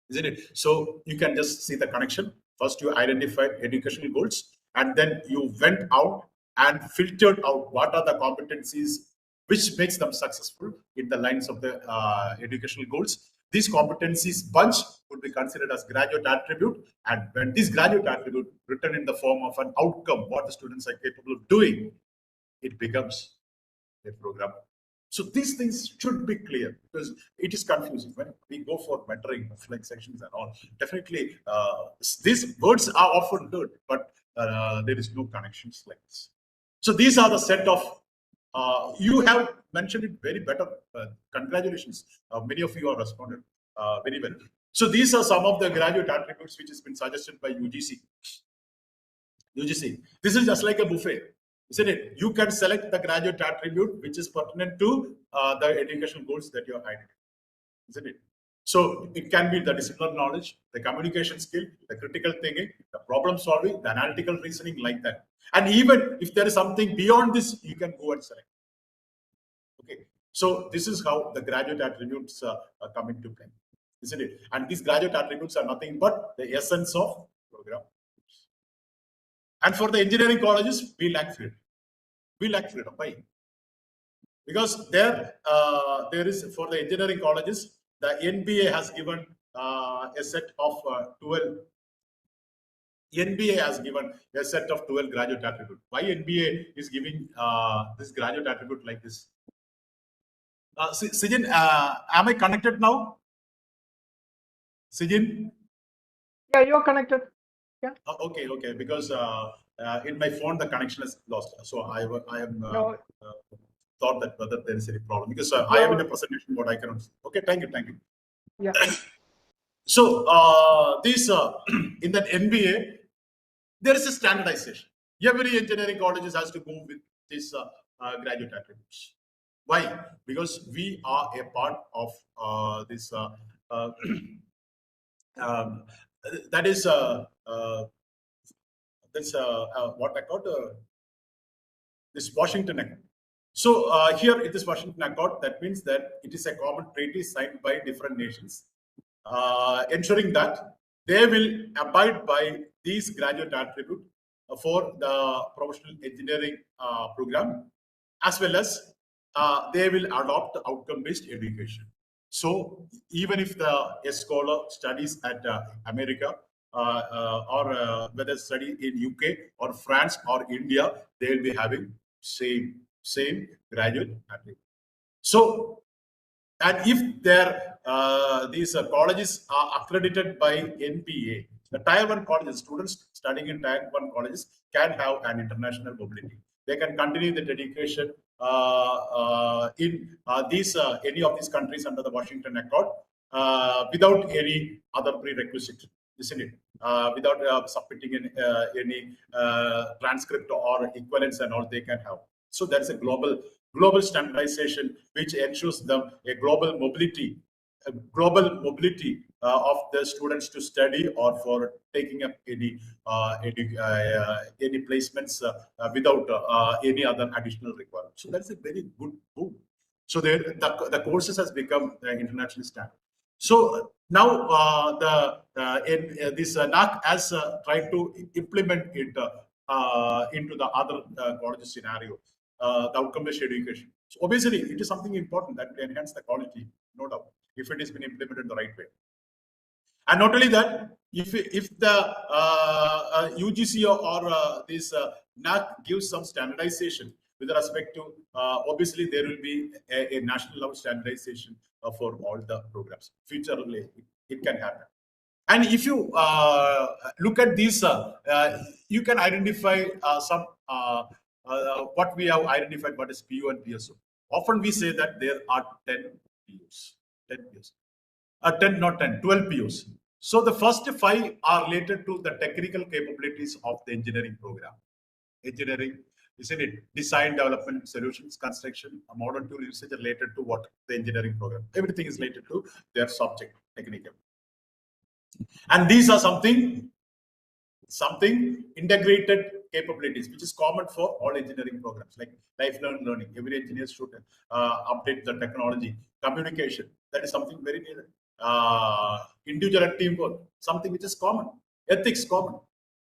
isn't it? So you can just see the connection. First, you identified educational goals, and then you went out and filtered out what are the competencies which makes them successful in the lines of the educational goals. These competencies bunch would be considered as graduate attribute, and when this graduate attribute written in the form of an outcome, what the students are capable of doing, it becomes a program. So these things should be clear, because it is confusing when we go for mentoring, like sections and all. Definitely, these words are often heard, but there is no connections like this. So these are the set of. You have mentioned it very better. Congratulations. Many of you have responded very well. So these are some of the graduate attributes which has been suggested by UGC. This is just like a buffet, isn't it? You can select the graduate attribute which is pertinent to the educational goals that you are identifying, isn't it? So it can be the disciplinary knowledge, the communication skill, the critical thinking, the problem solving, the analytical reasoning, like that. And even if there is something beyond this, you can go and select. Okay. So this is how the graduate attributes come into play. isn't it? And these graduate attributes are nothing but the essence of program. And for the engineering colleges, we lack freedom. We lack freedom. Why? Because there is, for the engineering colleges, the NBA has given a set of 12. NBA has given a set of 12 graduate attributes. Why NBA is giving this graduate attribute like this? Sijin, am I connected now? Sijin? Yeah, you're connected. Yeah. Okay. Because in my phone the connection is lost, so I am thought that whether there is any problem, because I am in a presentation mode. I cannot see. Okay, thank you. Yeah. So these in that NBA, there is a standardization. Every engineering colleges has to go with this graduate attributes. Why? Because we are a part of this. That is what I call this Washington Accord. So here it is Washington Accord. That means that it is a common treaty signed by different nations, ensuring that they will abide by these graduate attributes for the professional engineering program, as well as they will adopt outcome-based education. So even if a scholar studies at America, or whether study in UK or France or India, they will be having same graduate attribute. So, and if their these colleges are accredited by NPA, the Tier 1 colleges, students studying in Tier 1 colleges can have an international mobility. They can continue their education in any of these countries under the Washington Accord without any other prerequisite, isn't it? Without submitting any transcript or equivalence and all, they can have. So that's a global standardization which ensures them a global mobility of the students to study or for taking up any placements without any other additional requirement. So that's a very good move. So the courses has become international standard. So now this NAC has tried to implement it into the other college scenario, the outcome-based education. So obviously, it is something important that will enhance the quality, no doubt, if it has been implemented the right way. And not only that, if the UGC or this NAC gives some standardization with respect to, obviously there will be a national level standardization for all the programs. Futurely, it can happen. And if you look at these, you can identify some what we have identified, what is PU and PSO. Often we say that there are 10 PUs, 12 PUs. So the first 5 are related to the technical capabilities of the engineering program. Engineering, isn't it? Design, development, solutions, construction, a modern tool usage related to what the engineering program. Everything is related to their subject, technical. And these are something integrated capabilities, which is common for all engineering programs, like lifelong learning. Every engineer should update the technology. Communication, that is something very needed. Individual and teamwork, something which is common. Ethics, common.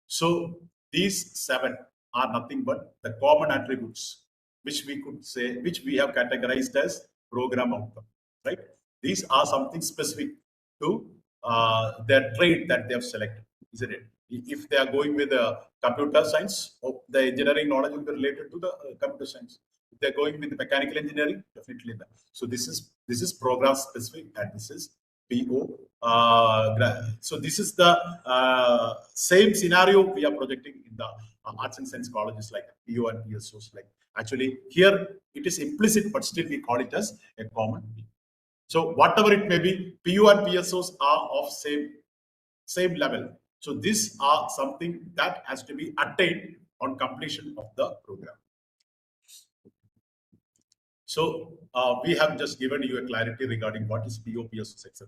So these 7 are nothing but the common attributes, which we could say, which we have categorized as program outcome, right? These are something specific to their trade that they have selected, isn't it? If they are going with computer science, the engineering knowledge will be related to the computer science. If they're going with mechanical engineering, definitely that. So this is program specific, and this is PO. So this is the same scenario we are projecting in the arts and science colleges like PO and PSOs. Like actually here it is implicit, but still we call it as a common. So whatever it may be, PU and PSOs are of same level. So these are something that has to be attained on completion of the program. So we have just given you a clarity regarding what is PO, PSOs, etc.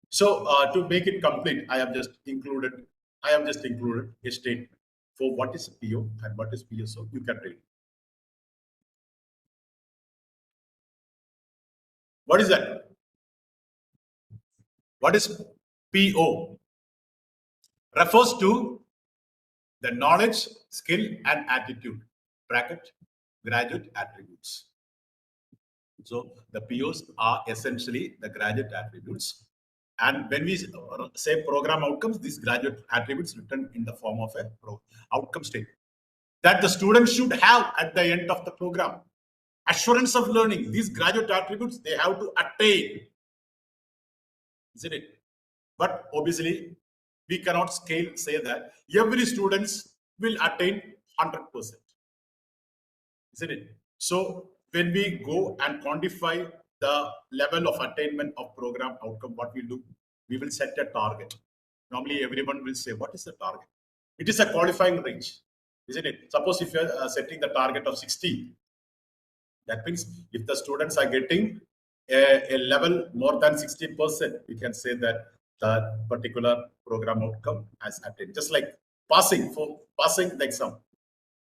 So to make it complete, I have just included a statement for what is PO and what is PSO. You can read. What is that? What is PO? Refers to the knowledge, skill, and attitude, bracket, graduate attributes. So the POs are essentially the graduate attributes. And when we say program outcomes, these graduate attributes written in the form of a outcome statement that the student should have at the end of the program. Assurance of learning, these graduate attributes, they have to attain, isn't it? But obviously, we cannot say that every student will attain 100%, isn't it? So when we go and quantify the level of attainment of program outcome, what we do, we will set a target. Normally, everyone will say, what is the target? It is a qualifying range, isn't it? Suppose if you are setting the target of 60, that means if the students are getting a level more than 60%, we can say that the particular program outcome has attained. Just like passing the exam.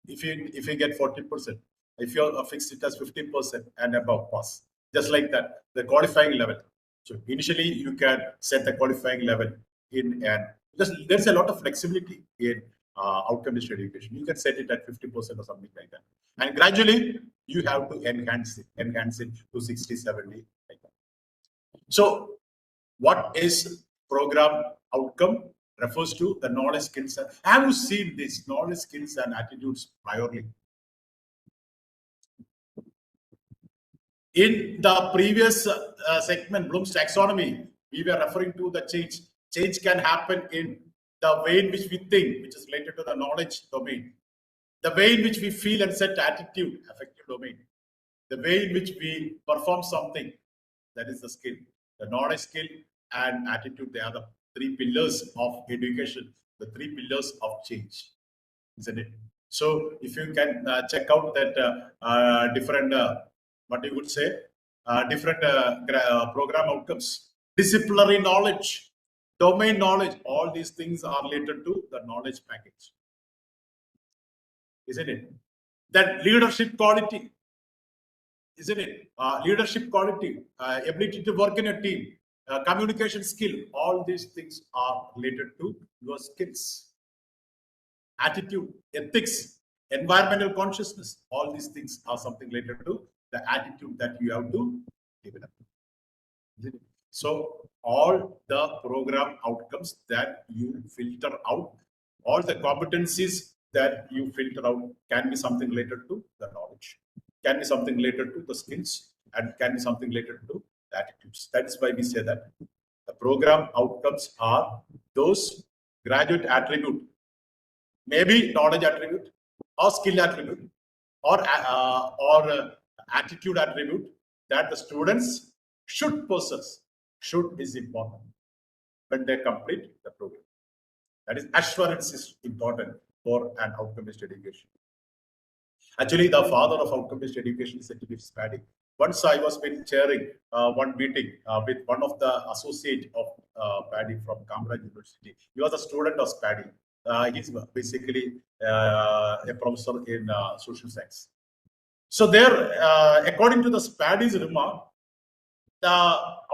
If you get 40%, if you fix it as 50% and above, pass. Just like that, the qualifying level. So initially, you can set the qualifying level in, and there's a lot of flexibility in outcome-based education. You can set it at 50% or something like that, and gradually you have to enhance it to 60, 70, like that. So, what is program outcome? Refers to the knowledge, skills. Have you seen this knowledge, skills, and attitudes priorly? In the previous segment, Bloom's taxonomy, we were referring to the change. Change can happen in the way in which we think, which is related to the knowledge domain. The way in which we feel and set attitude, affective domain. The way in which we perform something, that is the skill. The knowledge, skill, and attitude, they are the three pillars of education, the three pillars of change, isn't it? So if you can check out that different, what you would say, different program outcomes, disciplinary knowledge, domain knowledge, all these things are related to the knowledge package, isn't it? That leadership quality, isn't it? Leadership quality, ability to work in a team, communication skill, all these things are related to your skills. Attitude, ethics, environmental consciousness, all these things are something related to the attitude that you have to develop. So all the program outcomes that you filter out, all the competencies that you filter out can be something related to the knowledge, can be something related to the skills, and can be something related to the attitudes. That is why we say that the program outcomes are those graduate attribute, maybe knowledge attribute or skill attribute or attitude attribute that the students should possess. Should is important when they complete the program. That is, assurance is important for an outcome-based education. Actually, the father of outcome-based education is J.T.B. Paddy. Once I was been chairing one meeting with one of the associate of Paddy from Cambridge University. He was a student of Paddy. He's basically a professor in social science. So there, according to the Paddy's remark, the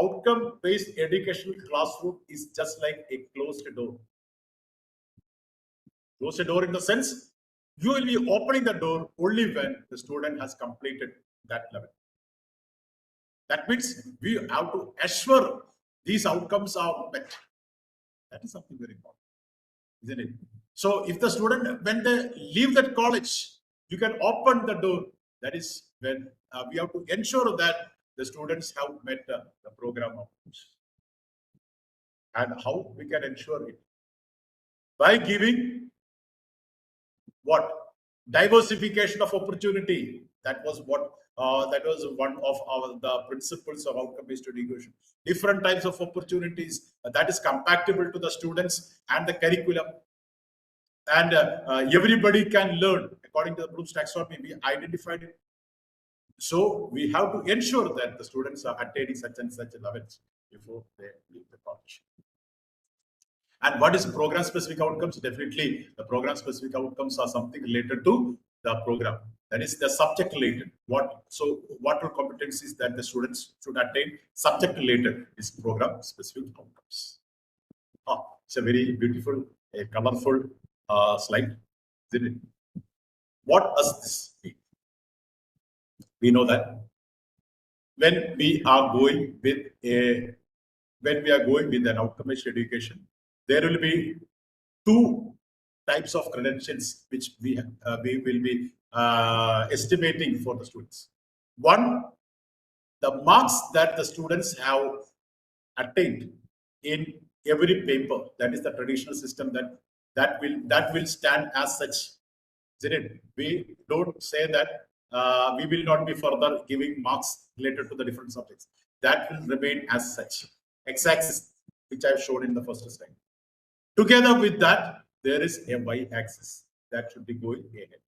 outcome-based educational classroom is just like a closed door. Closed door in the sense, you will be opening the door only when the student has completed that level. That means we have to assure these outcomes are met. That is something very important, isn't it? So if the student, when they leave that college, you can open the door. That is when we have to ensure that the students have met the program outcomes. And how we can ensure it? By giving what? Diversification of opportunity. That was what that was one of the principles of outcome-based education. Different types of opportunities that is compatible to the students and the curriculum. And everybody can learn according to the Bloom's taxonomy. We identified it. So we have to ensure that the students are attaining such and such levels before they leave the college. And what is program-specific outcomes? Definitely, the program-specific outcomes are something related to the program. That is the subject related. What are competencies that the students should attain? Subject related is program specific outcomes. It's a very beautiful, colorful slide, isn't it? What does this mean? We know that when we are going with an outcome-based education, there will be two types of credentials which we will be estimating for the students. One, the marks that the students have attained in every paper. That is the traditional system that will stand as such. Isn't it? We don't say that we will not be further giving marks related to the different subjects. That will remain as such. X-axis, which I've shown in the first slide. Together with that, there is a y-axis that should be going ahead.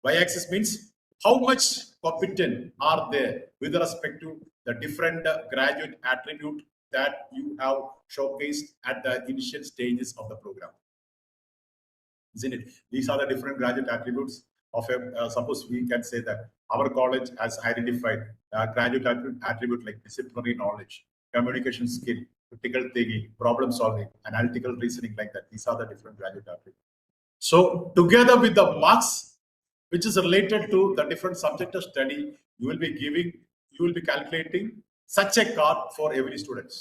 Y-axis means how much competent are there with respect to the different graduate attribute that you have showcased at the initial stages of the program. Isn't it? These are the different graduate attributes of a, suppose we can say that our college has identified graduate attribute like disciplinary knowledge, communication skill, critical thinking, problem solving, analytical reasoning, like that. These are the different graduate attributes. So together with the marks, which is related to the different subject of study, you will be calculating such a card for every student.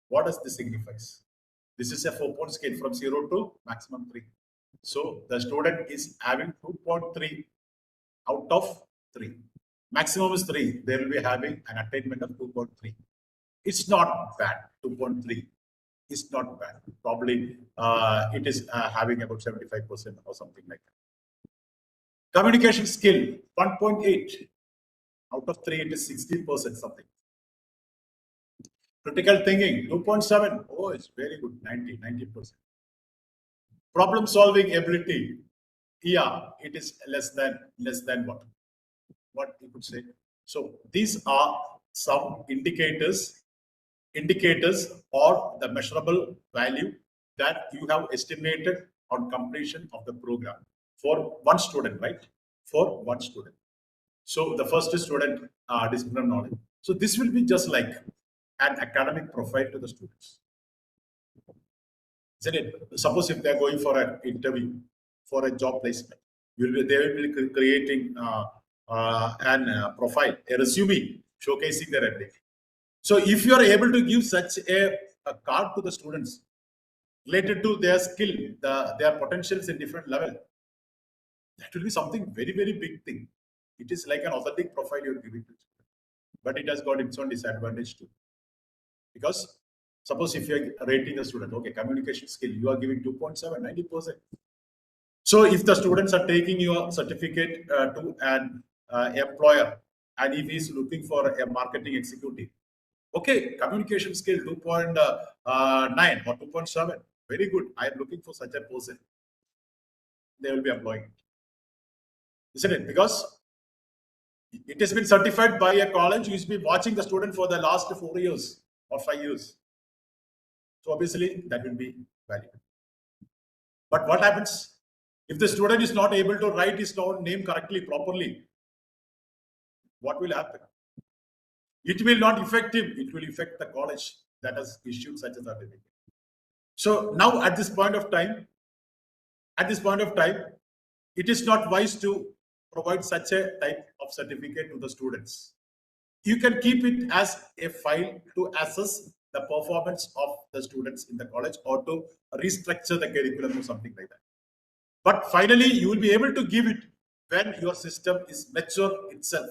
What does this signify? This is a 4-point scale from 0 to maximum 3. So the student is having 2.3 out of 3. Maximum is 3. They will be having an attainment of 2.3. It's not bad. 2.3 is not bad. Probably it is having about 75% or something like that. Communication skill 1.8 out of 3. It is 60% something. Critical thinking 2.7. Oh, it's very good. 90%. Problem solving ability, yeah, it is less than what you could say. So these are some indicators or the measurable value that you have estimated on completion of the program for one student, right? For one student. So the first student, disciplinary knowledge. So this will be just like an academic profile to the students. Isn't it? Suppose if they are going for an interview, for a job placement, they will be creating an profile, a resume showcasing their ability. So if you are able to give such a card to the students related to their skill, their potentials in different level, that will be something very, very big thing. It is like an authentic profile you are giving to students, but it has got its own disadvantage too. Because suppose if you are rating a student, okay, communication skill, you are giving 2.7, 90%. So if the students are taking your certificate to an employer, and if he is looking for a marketing executive, okay, communication skill 2.9 or 2.7, very good. I am looking for such a person. They will be employing it. Isn't it? Because it has been certified by a college who has been watching the student for the last 4 years or 5 years. So obviously that will be valid. But what happens if the student is not able to write his own name correctly, properly? What will happen? It will not affect him. It will affect the college that has issued such a certificate. So now at this point of time, it is not wise to provide such a type of certificate to the students. You can keep it as a file to assess the performance of the students in the college or to restructure the curriculum or something like that. But finally, you will be able to give it when your system is mature itself.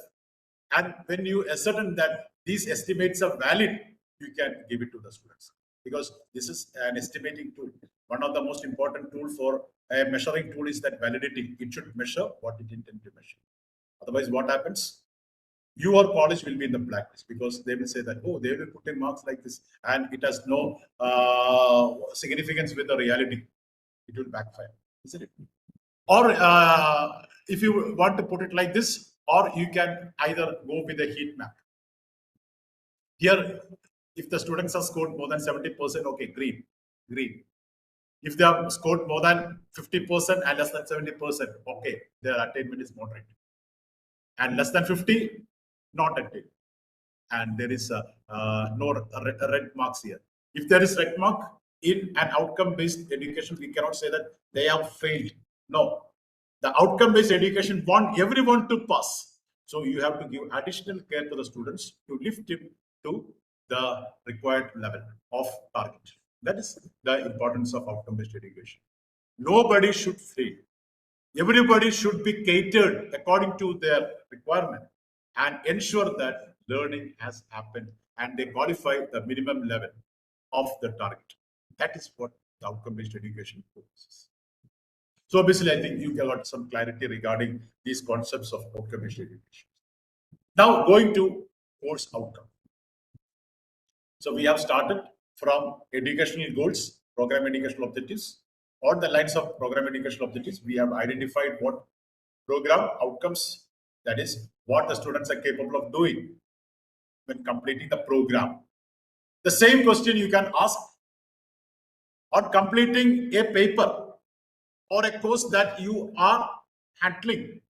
And when you ascertain that these estimates are valid, you can give it to the students. Because this is an estimating tool. One of the most important tool for a measuring tool is that validity. It should measure what it intends to measure. Otherwise, what happens? Your college will be in the blacklist because they will say that, oh, they will put in marks like this and it has no significance with the reality. It will backfire, isn't it? Or if you want to put it like this, or you can either go with a heat map. Here, if the students are scored more than 70%, okay, green. If they have scored more than 50% and less than 70%, okay, their attainment is moderate. And less than 50, not attained. And there is no red marks here. If there is red mark in an outcome-based education, we cannot say that they have failed. No, the outcome-based education want everyone to pass. So you have to give additional care to the students to lift him to the required level of target. That is the importance of outcome-based education. Nobody should fail. Everybody should be catered according to their requirement and ensure that learning has happened and they qualify the minimum level of the target. That is what the outcome-based education focuses. So obviously, I think you got some clarity regarding these concepts of outcome-based education. Now going to course outcome. So we have started from educational goals, program educational objectives. On the lines of program educational objectives, we have identified what program outcomes, that is what the students are capable of doing when completing the program. The same question you can ask on completing a paper or a course that you are handling.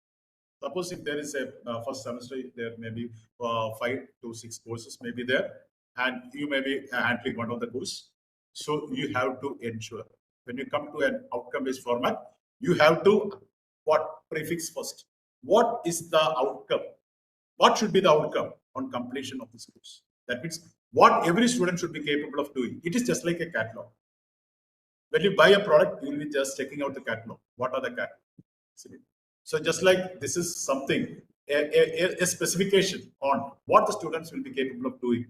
Suppose if there is a first semester, there may be 5 to 6 courses may be there, and you may be handling one of the course. So you have to ensure when you come to an outcome-based format, you have to prefix first. What is the outcome? What should be the outcome on completion of this course? That means what every student should be capable of doing. It is just like a catalog. When you buy a product, you will be just checking out the catalog. What are the catalogs? So just like this is something, a specification on what the students will be capable of doing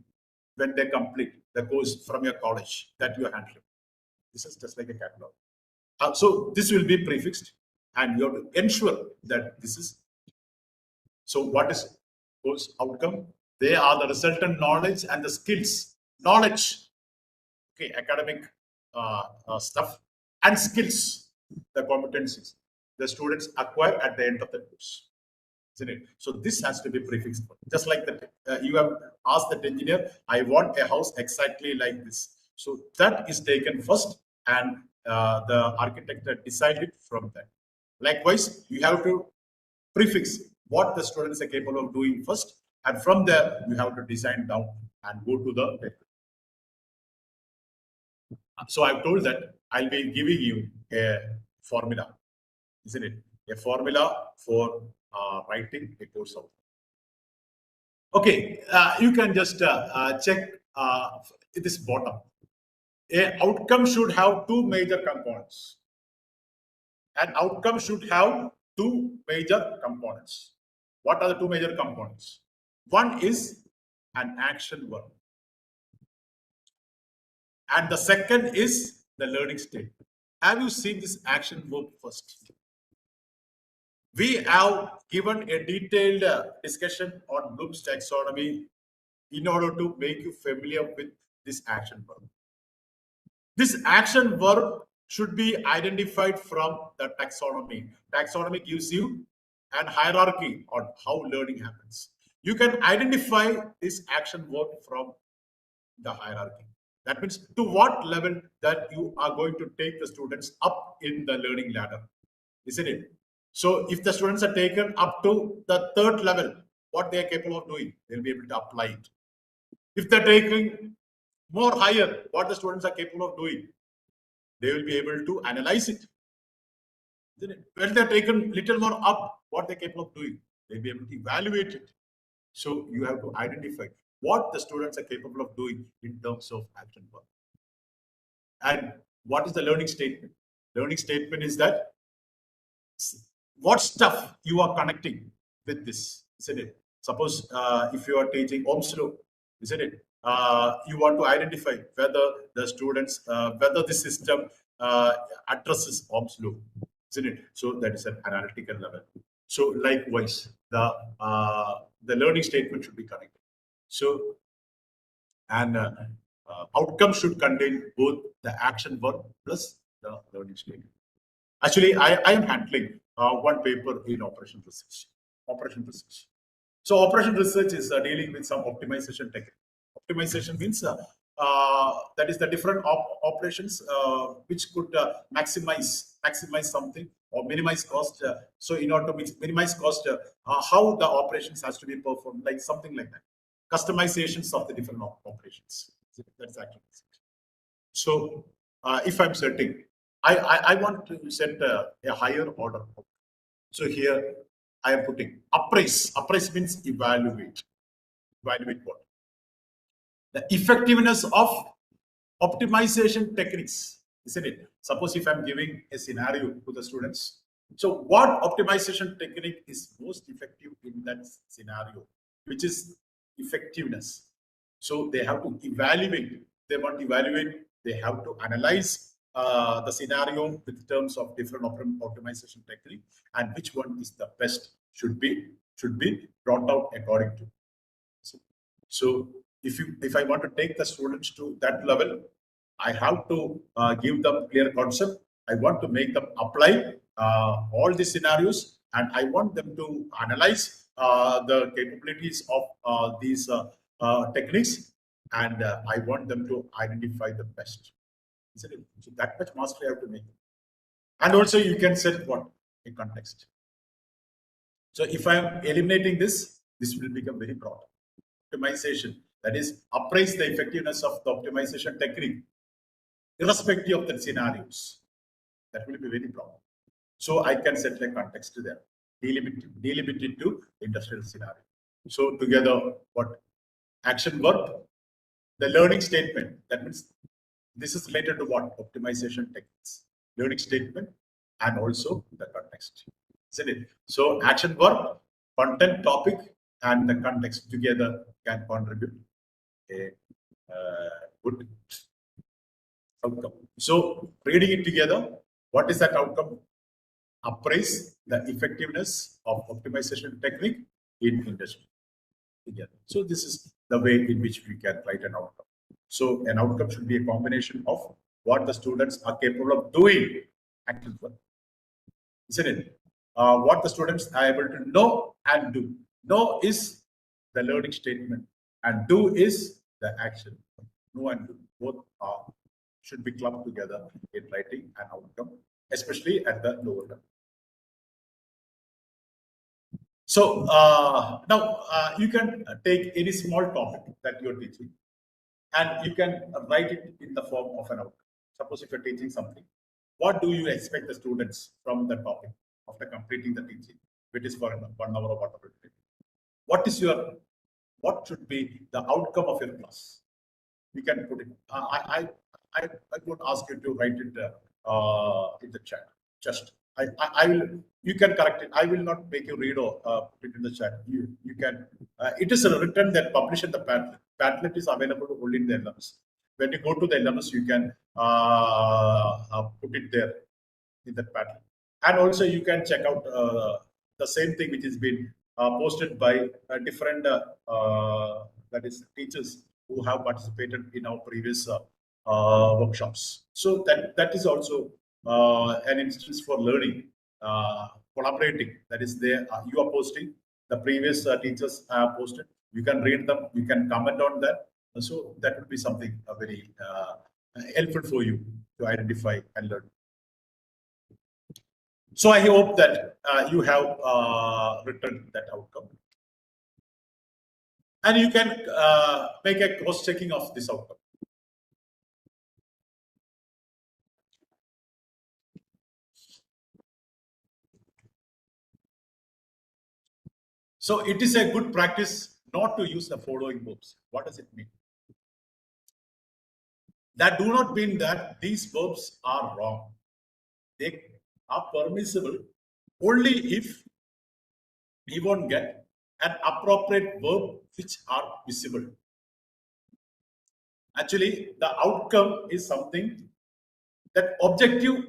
when they complete the course from your college that you are handling. This is just like a catalog. So this will be prefixed and you have to ensure that this is. So what is course outcome? They are the resultant knowledge and the skills. Knowledge, okay, academic stuff, and skills, the competencies the students acquire at the end of the course, isn't it? So this has to be prefixed. Just like that, you have asked the engineer, I want a house exactly like this. So that is taken first, and the architect decided from that. Likewise, you have to prefix what the students are capable of doing first, and from there you have to design down and go to the paper. So I've told that I'll be giving you a formula, isn't it? A formula for writing a course outcome. Okay, you can just check this bottom. An outcome should have 2 major components. An outcome should have 2 major components. What are the 2 major components? One is an action verb, and the second is the learning state. Have you seen this action verb first? We have given a detailed discussion on Bloom's taxonomy in order to make you familiar with this action verb. This action verb should be identified from the taxonomy. Taxonomy gives you an hierarchy on how learning happens. You can identify this action verb from the hierarchy. That means to what level that you are going to take the students up in the learning ladder, isn't it? So if the students are taken up to the 3rd level, what they are capable of doing, they'll be able to apply it. If they're taking more higher, what the students are capable of doing, they will be able to analyze it. Isn't it? When they're taken little more up, what they're capable of doing, they'll be able to evaluate it. So you have to identify what the students are capable of doing in terms of action verb. And what is the learning statement? Learning statement is that what stuff you are connecting with this, isn't it? Suppose if you are teaching Ohm's law, isn't it? You want to identify whether the students, whether the system addresses Ohm's law, isn't it? So that is an analytical level. So likewise, the learning statement should be connected. So, and outcome should contain both the action verb plus the learning statement. Actually, I am handling one paper in operation research. So operation research is dealing with some optimization technique. Optimization means that is the different operations which could maximize something or minimize cost. So in order to minimize cost, how the operations has to be performed, like something like that. Customizations of the different operations. That's actually it. So if I'm setting, I want to set a higher order. So here I am putting appraise. Appraise means evaluate. Evaluate what? The effectiveness of optimization techniques, isn't it? Suppose if I'm giving a scenario to the students, so what optimization technique is most effective in that scenario, which is effectiveness. So they have to evaluate. They want to evaluate. They have to analyze the scenario with terms of different optimization technique, and which one is the best should be brought out according to. So if I want to take the students to that level, I have to give them clear concept. I want to make them apply all the scenarios, and I want them to analyze the capabilities of these techniques, and I want them to identify the best. So that much mastery I have to make. And also you can set what? A context. So if I am eliminating this will become very broad. Optimization, that is, appraise the effectiveness of the optimization technique, irrespective of the scenarios. That will be very broad. So I can set a context to them, delimit it to industrial scenario. So together, what? Action verb, the learning statement. That means this is related to what? Optimization techniques, learning statement, and also the context, isn't it? So action verb, content, topic, and the context together can contribute a good outcome. So reading it together, what is that outcome? Appraise the effectiveness of optimization technique in industry together. So this is the way in which we can write an outcome. So an outcome should be a combination of what the students are capable of doing, action verb, isn't it? What the students are able to know and do. Know is the learning statement, and do is the action. Know and do, both should be clubbed together in writing an outcome, especially at the lower level. So now you can take any small topic that you're teaching, and you can write it in the form of an outcome. Suppose if you're teaching something, what do you expect the students from the topic after completing the teaching, which is for 1 hour or whatever? What should be the outcome of your class? We can put it. I would ask you to write it in the chat. Just I will. You can correct it. I will not make you read or put it in the chat. You can. It is written that published in the Padlet. Padlet is available only in the LMS. When you go to the LMS, you can put it there in the Padlet. And also you can check out the same thing which has been posted by different that is teachers who have participated in our previous workshops. So that is also an instance for learning, collaborating. That is there. You are posting, the previous teachers have posted. You can read them. You can comment on that. So that would be something very helpful for you to identify and learn. So I hope that you have written that outcome, and you can make a cross-checking of this outcome. So it is a good practice not to use the following verbs. What does it mean? That do not mean that these verbs are wrong. They are permissible only if we won't get an appropriate verb which are visible. Actually, the outcome is something that objective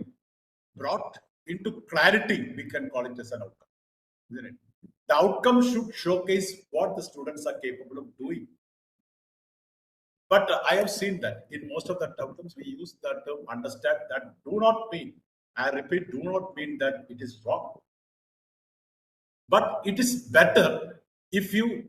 brought into clarity. We can call it as an outcome, isn't it? The outcome should showcase what the students are capable of doing. But I have seen that in most of the outcomes we use the term understand. That do not mean, I repeat, do not mean that it is wrong. But it is better if you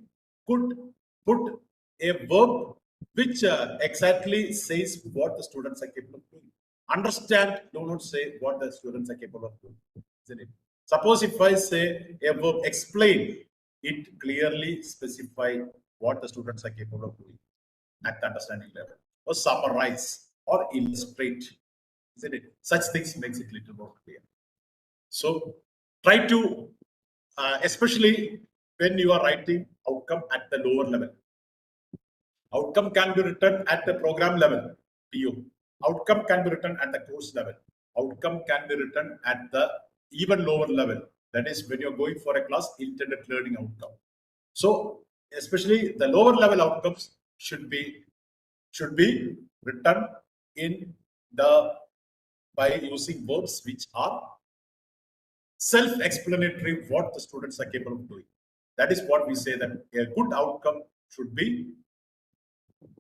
could put a verb which exactly says what the students are capable of doing. Understand, do not say what the students are capable of doing. Isn't it? Suppose if I say a verb explain, it clearly specify what the students are capable of doing at the understanding level, or summarize or illustrate. Isn't it? Such things makes it little more clear. So try to, especially when you are writing outcome at the lower level. Outcome can be written at the program level, PO. Outcome can be written at the course level. Outcome can be written at the even lower level. That is when you're going for a class intended learning outcome. So especially the lower level outcomes should be written in the by using verbs which are self-explanatory what the students are capable of doing. That is what we say that a good outcome should be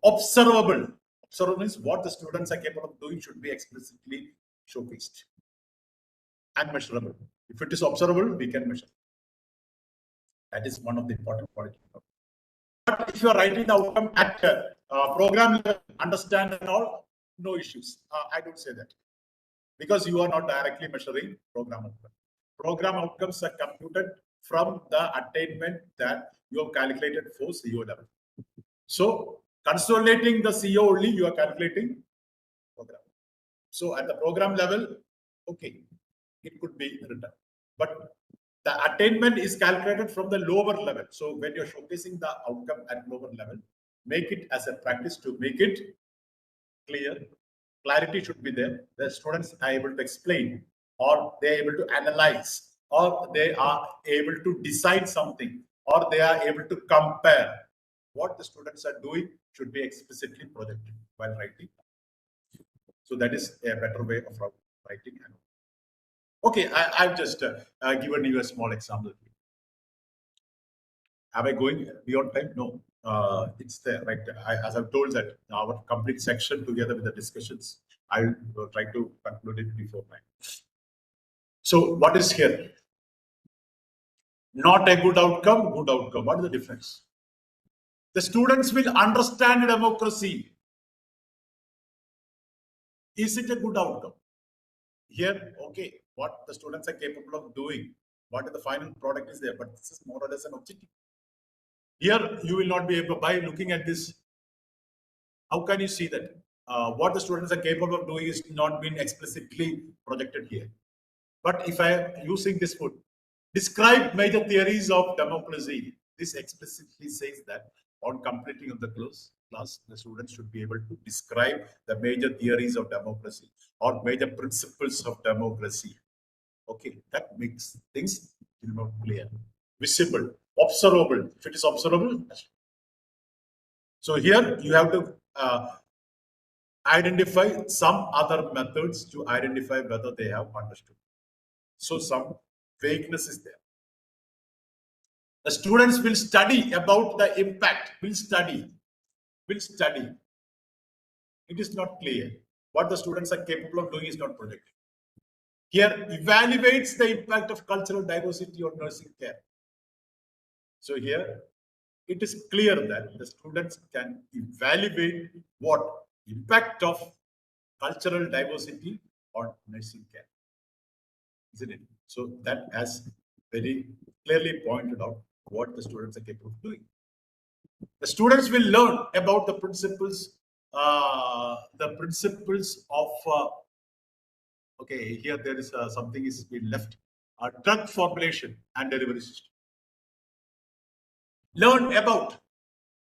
observable. Observable means what the students are capable of doing should be explicitly showcased and measurable. If it is observable, we can measure. That is one of the important qualities. But if you are writing the outcome at program level, understand and all, no issues. I don't say that because you are not directly measuring program outcome. Program outcomes are computed from the attainment that you have calculated for CO level. So consolidating the CO only, you are calculating program. So at the program level, okay, it could be written. But the attainment is calculated from the lower level. So when you're showcasing the outcome at lower level, make it as a practice to make it clear. Clarity should be there. The students are able to explain, or they are able to analyze, or they are able to decide something, or they are able to compare. What the students are doing should be explicitly projected while writing. So that is a better way of writing. Okay, I've just given you a small example. Am I going beyond time? No, it's there, right? As I've told that our complete section together with the discussions, I will try to conclude it before time. So what is here? Not a good outcome, good outcome. What is the difference? The students will understand democracy. Is it a good outcome? Here, okay, what the students are capable of doing, what the final product is there, but this is more or less an objective. Here, you will not be able, by looking at this, how can you see that? What the students are capable of doing is not being explicitly projected here. But if I am using this foot, describe major theories of democracy. This explicitly says that on completing of the class, the students should be able to describe the major theories of democracy or major principles of democracy. Okay, that makes things more clear, visible, observable. If it is observable, so here you have to identify some other methods to identify whether they have understood. So some vagueness is there. The students will study about the impact, will study. It is not clear. What the students are capable of doing is not projected. Here, evaluates the impact of cultural diversity on nursing care. So here, it is clear that the students can evaluate what impact of cultural diversity on nursing care. Isn't it? So that has very clearly pointed out what the students are capable of doing. The students will learn about the principles of okay, here there is something is been left, drug formulation and delivery system. Learn about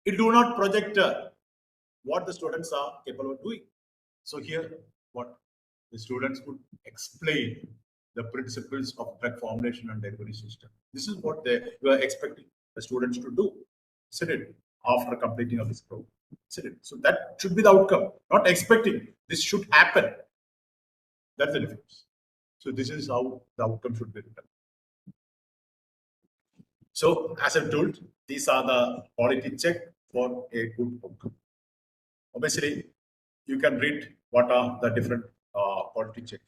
it, do not project what the students are capable of doing. So here what the students would explain the principles of drug formulation and delivery system. This is what you are expecting the students to do, isn't it, after completing of this program, isn't it? So that should be the outcome, not expecting this should happen. That's the difference. So this is how the outcome should be written. So as I've told, these are the quality check for a good outcome. Obviously, you can read what are the different quality check.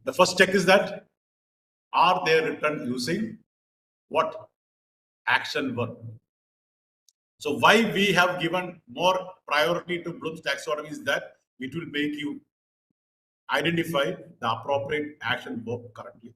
The first check is that, are they written using what? Action verb. So why we have given more priority to Bloom's taxonomy is that it will make you identify the appropriate action verb correctly,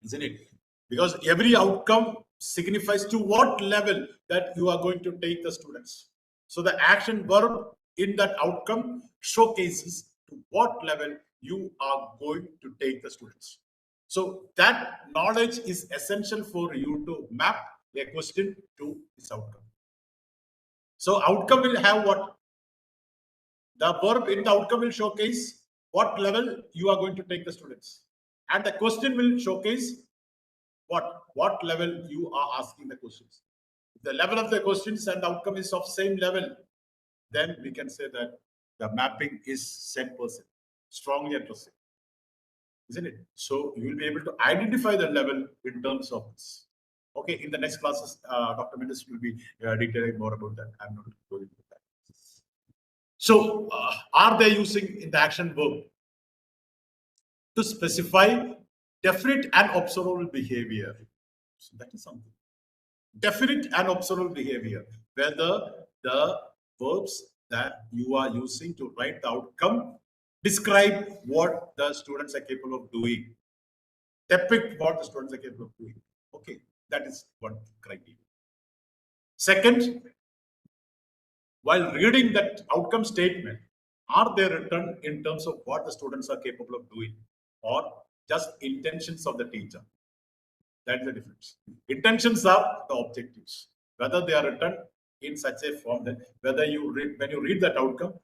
isn't it? Because every outcome signifies to what level that you are going to take the students. So the action verb in that outcome showcases to what level you are going to take the students. So that knowledge is essential for you to map a question to this outcome. So outcome will have what? The verb in the outcome will showcase what level you are going to take the students. And the question will showcase what level you are asking the questions. If the level of the questions and the outcome is of same level, then we can say that the mapping is 10%, strongly addressing, isn't it? So you will be able to identify the level in terms of this. Okay, in the next classes, Dr. Mendes will be detailing more about that. I'm not going into that. So are they using in the action verb to specify definite and observable behavior? So that is something. Definite and observable behavior, whether the verbs that you are using to write the outcome describe what the students are capable of doing, depict what the students are capable of doing. Okay, that is one criteria. Second, while reading that outcome statement, are they written in terms of what the students are capable of doing or just intentions of the teacher? That is the difference. Intentions are the objectives. Whether they are written in such a form that whether you read, when you read that outcome,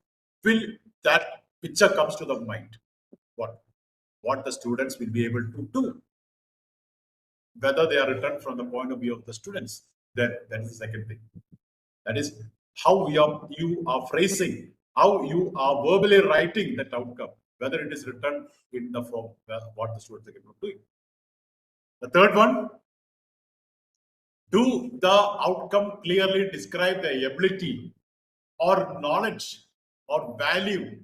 will that picture comes to the mind? What the students will be able to do. Whether they are written from the point of view of the students, then that is the second thing. That is how you are phrasing, how you are verbally writing that outcome, whether it is written in the form what the students are capable of doing. The third one, do the outcome clearly describe the ability or knowledge or value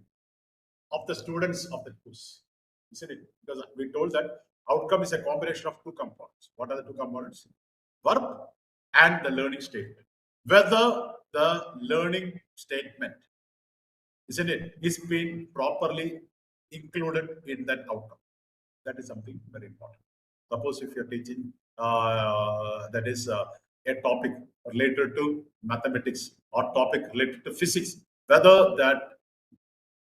of the students of the course? Isn't it? Because we told that outcome is a combination of two components. What are the two components? Verb and the learning statement. Whether the learning statement, isn't it, is being properly included in that outcome. That is something very important. Suppose if you're teaching that is a topic related to mathematics or topic related to physics, whether that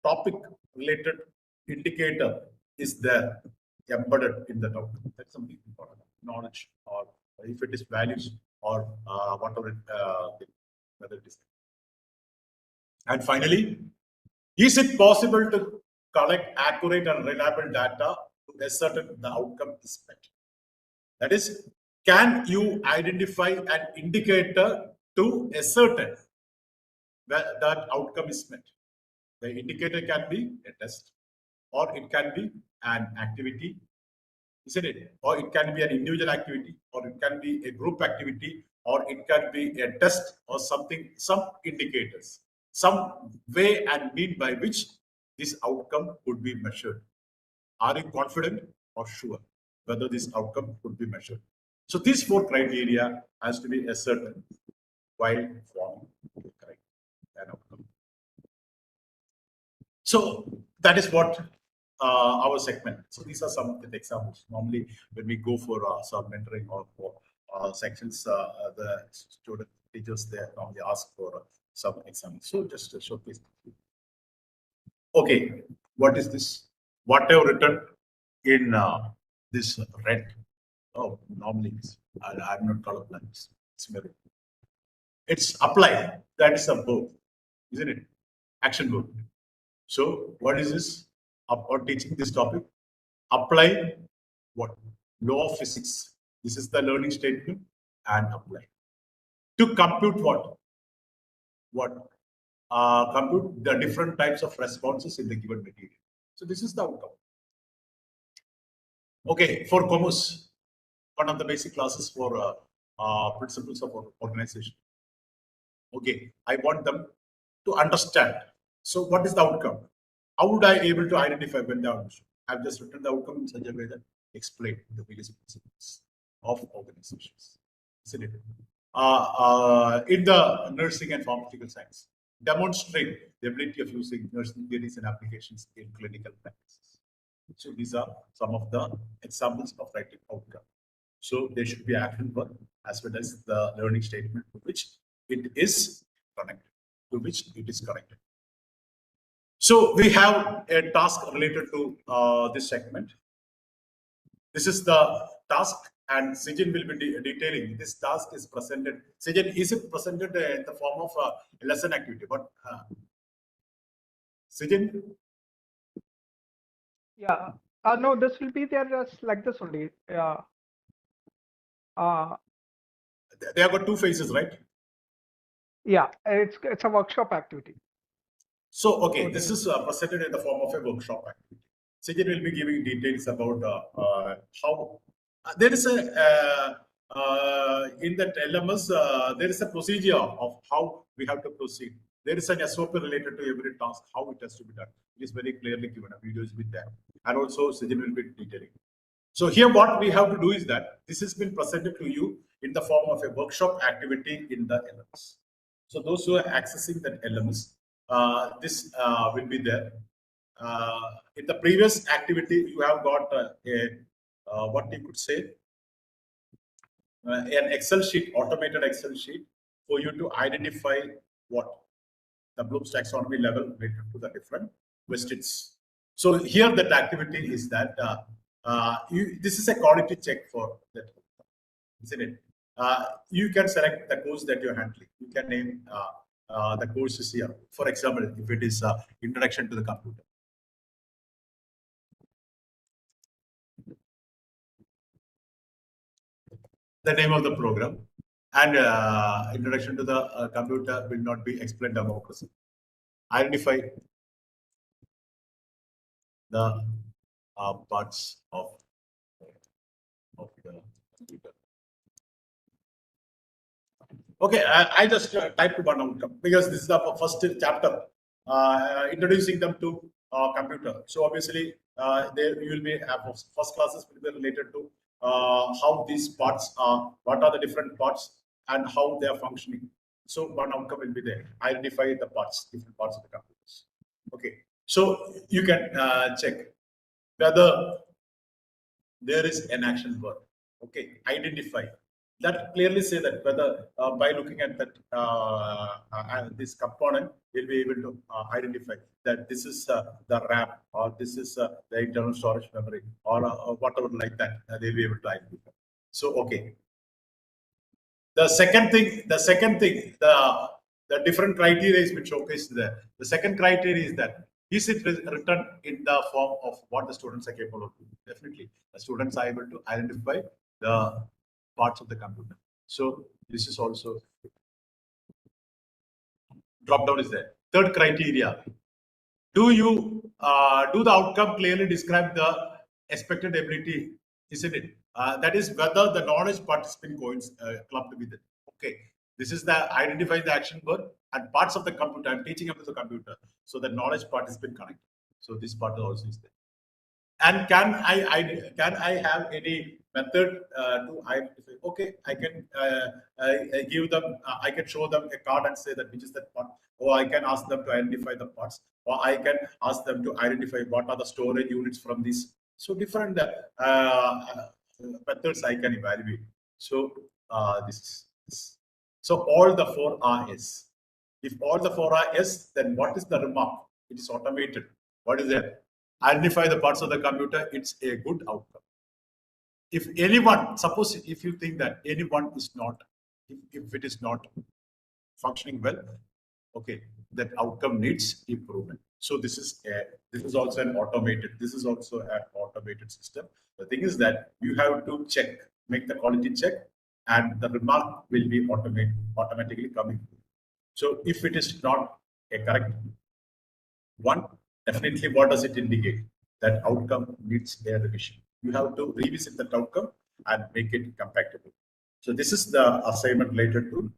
topic related indicator is there embedded in that outcome. That's something important. Knowledge, or if it is values, or whatever whether it is. And finally, is it possible to collect accurate and reliable data to ascertain the outcome is met? That is, can you identify an indicator to ascertain that outcome is met? The indicator can be a test, or it can be an activity, isn't it? Or it can be an individual activity, or it can be a group activity, or it can be a test or something, some indicators, some way and mean by which this outcome could be measured. Are you confident or sure whether this outcome could be measured? So these four criteria has to be ascertained while forming an outcome. So that is what our segment. So these are some of the examples. Normally, when we go for some mentoring or for sections, the student teachers there normally ask for some examples. So just to showcase. Okay, what is this? What I have written in this red? Oh, normally I'm not colorblind. It's very. It's apply. That is a verb, isn't it? Action verb. So what is this? About teaching this topic? Apply what? Law of physics. This is the learning statement, and apply. To compute what? Compute the different types of responses in the given material. So this is the outcome. Okay, for commerce, one of the basic classes for principles of organization. Okay, I want them to understand. So what is the outcome? How would I able to identify when they are understood? I've just written the outcome in such a way that explain the various principles of organizations. Isn't it? In the nursing and pharmaceutical science, demonstrate the ability of using nursing theories and applications in clinical practices. So these are some of the examples of writing outcome. So there should be action verb as well as the learning statement to which it is connected, to which it is connected. So we have a task related to this segment. This is the task, and 𝐂𝐶N will be detailing. This task is presented. 𝐂𝐶N, is it presented in the form of a lesson activity? But 𝐂𝐶N? Yeah. No, this will be there just like this only. They have got two phases, right? Yeah, it's a workshop activity. So, okay, this is presented in the form of a workshop activity. 𝐂𝐶N will be giving details about how there is a in that LMS there is a procedure of how we have to proceed. There is an SOP related to every task, how it has to be done. It is very clearly given. A video is with there, and also 𝐂𝐶N will be detailing. So here, what we have to do is that this has been presented to you in the form of a workshop activity in the LMS. So those who are accessing that LMS, this will be there. In the previous activity, you have got what you could say, an Excel sheet, automated Excel sheet for you to identify what the Bloom's taxonomy level related to the different questions. So here that activity is that this is a quality check for that, isn't it? You can select the course that you're handling. You can name the courses here. For example, if it is introduction to the computer. The name of the program, and introduction to the computer will not be explained democracy. Identify the parts of the computer. Okay, I just typed one outcome because this is the first chapter introducing them to computer. So obviously, there you will be first classes will be related to how these parts are, what are the different parts, and how they are functioning. So one outcome will be there. Identify the parts, different parts of the computers. Okay, so you can check whether there is an action verb. Okay, identify. That clearly say that whether by looking at that this component, we'll be able to identify that this is the RAM, or this is the internal storage memory, or whatever like that. They'll be able to identify. So okay. The second thing, the different criteria is which showcased there. The second criteria is that is it written in the form of what the students are capable of doing? Definitely, the students are able to identify the parts of the computer. So this is also drop down is there. Third criteria: do you do the outcome clearly describe the expected ability? Isn't it? That is whether the knowledge participant coins clubbed with it. Okay, this is the identify the action verb and parts of the computer. I'm teaching about the computer, so the knowledge participant connect. So this part also is there. And can I have any method to identify? Okay, I can give them. I can show them a card and say that which is that part, or I can ask them to identify the parts, or I can ask them to identify what are the storage units from this. So different methods I can evaluate. So this is so all the four are yes. If all the four are yes, then what is the remark? It is automated. What is that? Identify the parts of the computer. It's a good outcome. If anyone, suppose if you think that anyone is not, if it is not functioning well, okay, that outcome needs improvement. So this is also an automated. This is also an automated system. The thing is that you have to check, make the quality check, and the remark will be automatically coming. So if it is not a correct one, definitely what does it indicate? That outcome needs a revision. You have to revisit that outcome and make it compatible. So this is the assignment related to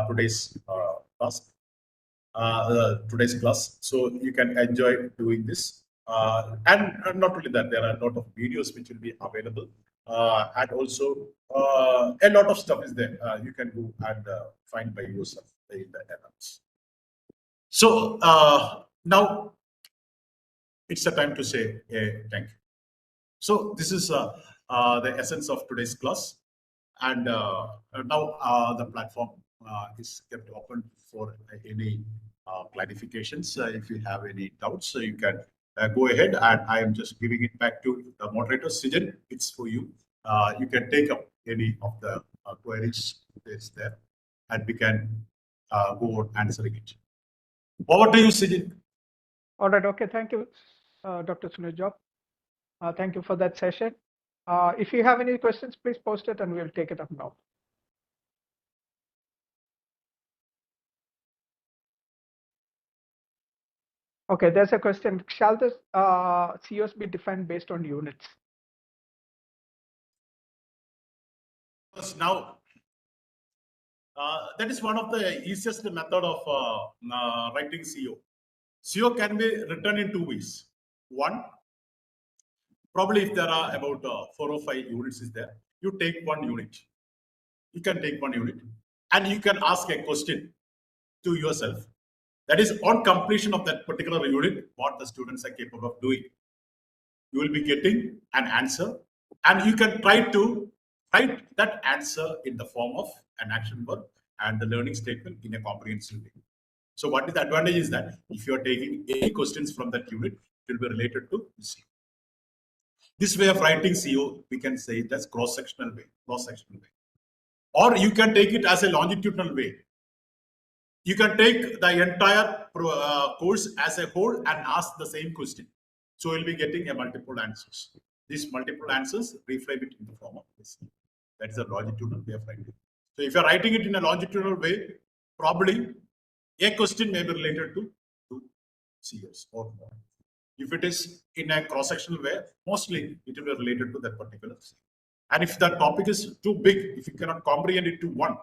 today's class. So you can enjoy doing this. And not only that, there are a lot of videos which will be available, and also a lot of stuff is there. You can go and find by yourself in the LMS. So now it's the time to say thank you. So this is the essence of today's class, and now the platform is kept open for any clarifications. If you have any doubts, you can go ahead, and I am just giving it back to the moderator. Sijan, it's for you. You can take up any of the queries that's there, and we can go on answering it. Over to you, Sijan. All right. Okay. Thank you, Dr. Sunil. Thank you for that session. If you have any questions, please post it and we'll take it up now. Okay, there's a question. Shall the COs be defined based on units? Now, that is one of the easiest method of writing CO. CO can be written in two ways. One, probably if there are about 4 or 5 units is there, you take one unit. You can take one unit and you can ask a question to yourself. That is, on completion of that particular unit, what the students are capable of doing. You will be getting an answer, and you can try to write that answer in the form of an action verb and the learning statement in a comprehensive way. So what is the advantage is that if you are taking any questions from that unit, it will be related to CO. This way of writing CO, we can say it as cross-sectional way, or you can take it as a longitudinal way. You can take the entire course as a whole and ask the same question. So you'll be getting a multiple answers. These multiple answers, reframe it in the form of this. That is a longitudinal way of writing. So if you're writing it in a longitudinal way, probably a question may be related to 2 COs or more. If it is in a cross-sectional way, mostly it will be related to that particular CO. And if the topic is too big, if you cannot comprehend it to one,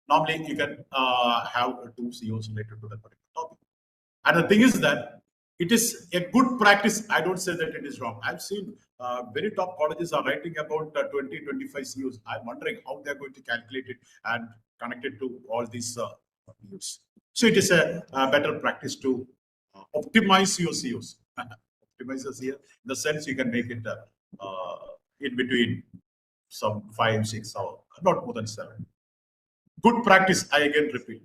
normally you can have 2 COs related to that particular topic. And the thing is that it is a good practice. I don't say that it is wrong. I've seen very top colleges are writing about 20, 25 COs. I'm wondering how they're going to calculate it and connect it to all these COs. So it is a better practice to optimize your COs. Optimize the CO in the sense you can make it in between some 5, 6, or not more than 7. Good practice, I again repeat,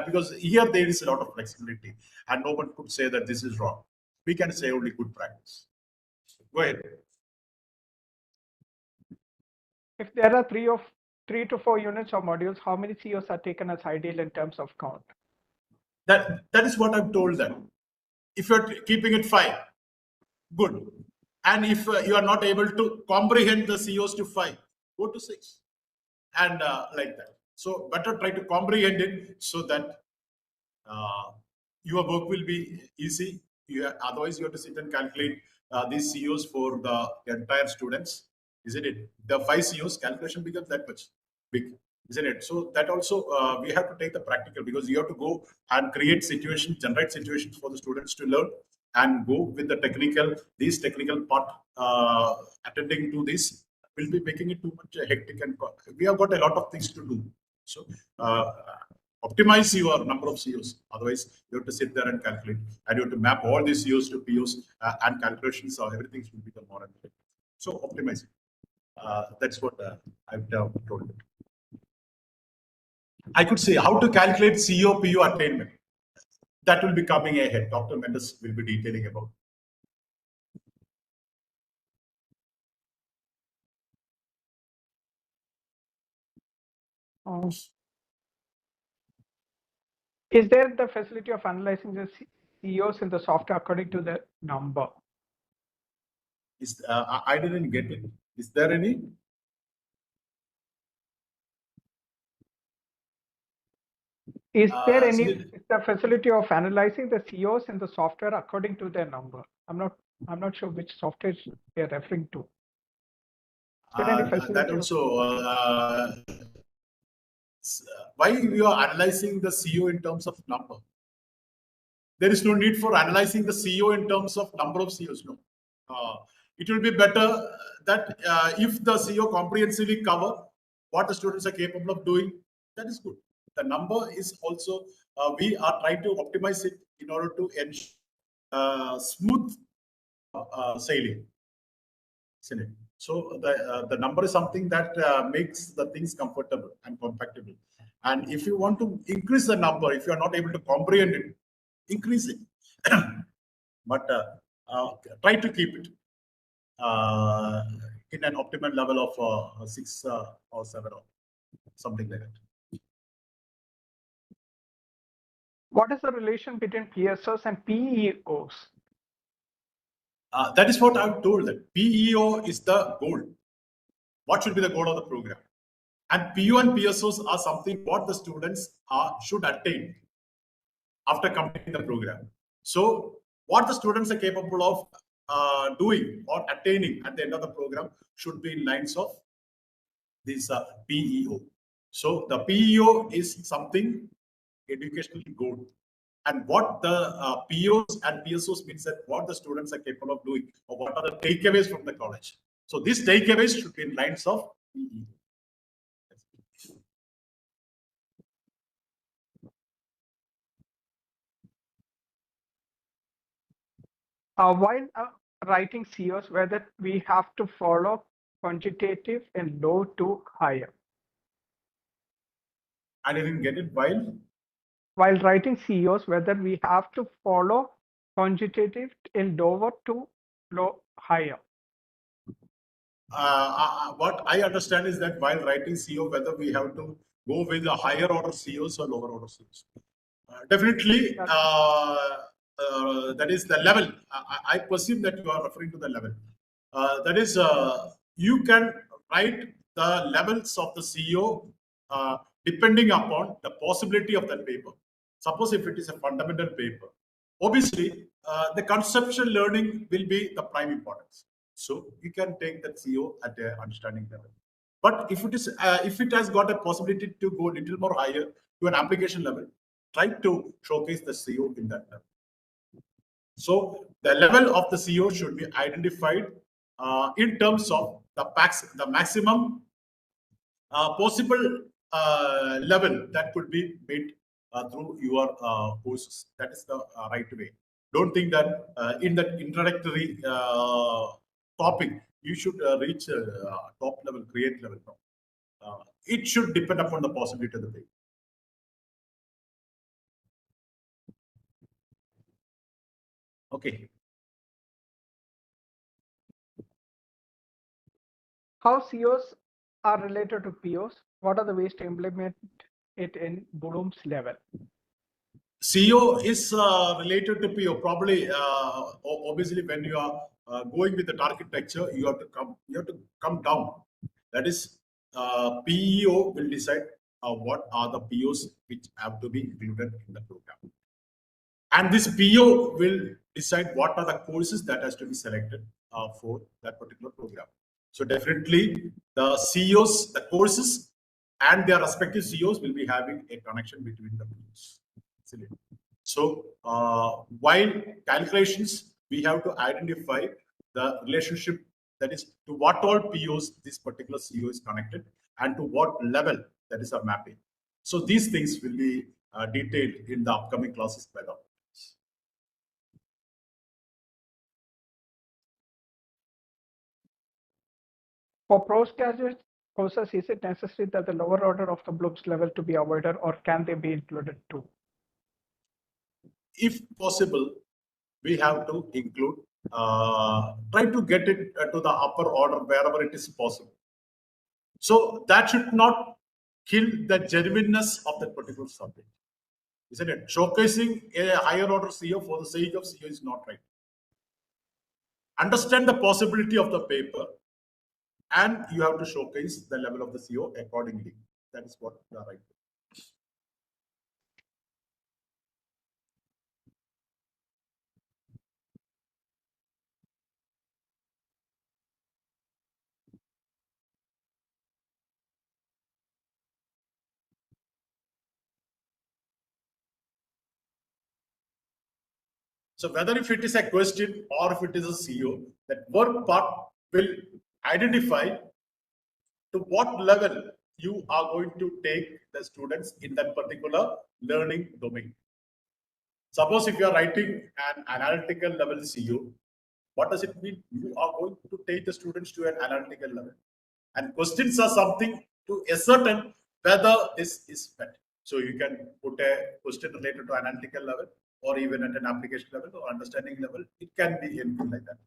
because here there is a lot of flexibility and no one could say that this is wrong. We can say only good practice. Go ahead. If there are 3 to 4 units or modules, how many COs are taken as ideal in terms of count? That is what I'm told them. If you're keeping it 5, good. And if you are not able to comprehend the COs to 5, go to 6. And like that. So better try to comprehend it so that your work will be easy. Otherwise, you have to sit and calculate these COs for the entire students, isn't it? The 5 COs calculation becomes that much big, isn't it? So that also we have to take the practical, because you have to go and create situations, generate situations for the students to learn, and go with the technical. These technical part attending to this will be making it too much hectic, and we have got a lot of things to do. So optimize your number of COs. Otherwise, you have to sit there and calculate, and you have to map all these COs to POs, and calculations of everything will become more and more. So optimize it. That's what I've told. I could say how to calculate CO PO attainment. That will be coming ahead. Dr. Mendes will be detailing about. Is there the facility of analyzing the COs in the software according to the number? I didn't get it. Is there any? Is there any the facility of analyzing the COs in the software according to their number? I'm not sure which software they're referring to. That also. Why you are analyzing the CO in terms of number? there is no need for analyzing the CO in terms of number of COs. No. It will be better that if the CO comprehensively cover what the students are capable of doing, that is good. The number is also, we are trying to optimize it in order to ensure smooth sailing. Isn't it? So the number is something that makes the things comfortable and compactable. And if you want to increase the number, if you are not able to comprehend it, increase it. But try to keep it in an optimal level of 6 or 7 or something like that. What is the relation between PSOs and PEOs? That is what I've told that PEO is the goal. What should be the goal of the program? And PO and PSOs are something what the students should attain after completing the program. So what the students are capable of doing or attaining at the end of the program should be in lines of this PEO. So the PEO is something educationally good. And what the POs and PSOs means that what the students are capable of doing or what are the takeaways from the college. So these takeaways should be in lines of PEO. While writing COs, whether we have to follow quantitative and low to higher. I didn't get it. While writing COs, whether we have to follow quantitative in lower to low higher. What I understand is that while writing CO, whether we have to go with a higher order COs or lower order COs. Definitely, that is the level. I perceive that you are referring to the level. That is, you can write the levels of the CO depending upon the possibility of that paper. Suppose if it is a fundamental paper, obviously the conceptual learning will be the prime importance. So you can take that CO at the understanding level. But if it has got a possibility to go a little more higher to an application level, try to showcase the CO in that level. So the level of the CO should be identified in terms of the maximum possible level that could be made through your courses. That is the right way. Don't think that in that introductory topic you should reach top level, create level. It should depend upon the possibility of the paper. Okay. How COs are related to POs? What are the ways to implement it in Bloom's level? CO is related to PO. Probably, obviously, when you are going with the architecture, you have to come down. That is, PEO will decide what are the POs which have to be included in the program, and this PO will decide what are the courses that has to be selected for that particular program. So definitely, the COs, the courses, and their respective COs will be having a connection between the POs. So while calculations, we have to identify the relationship, that is to what all POs this particular CO is connected and to what level, that is a mapping. So these things will be detailed in the upcoming classes by the authors. For postgraduate courses, is it necessary that the lower order of the Bloom's level to be avoided, or can they be included too? If possible, we have to include, try to get it to the upper order wherever it is possible. So that should not kill the genuineness of that particular subject, isn't it? Showcasing a higher order CO for the sake of CO is not right. Understand the possibility of the paper, and you have to showcase the level of the CO accordingly. That is what the right. So whether if it is a question or if it is a CO, that work part will identify to what level you are going to take the students in that particular learning domain. Suppose if you are writing an analytical level CO, what does it mean? You are going to take the students to an analytical level. And questions are something to ascertain whether this is met. So you can put a question related to analytical level or even at an application level or understanding level. It can be anything like that.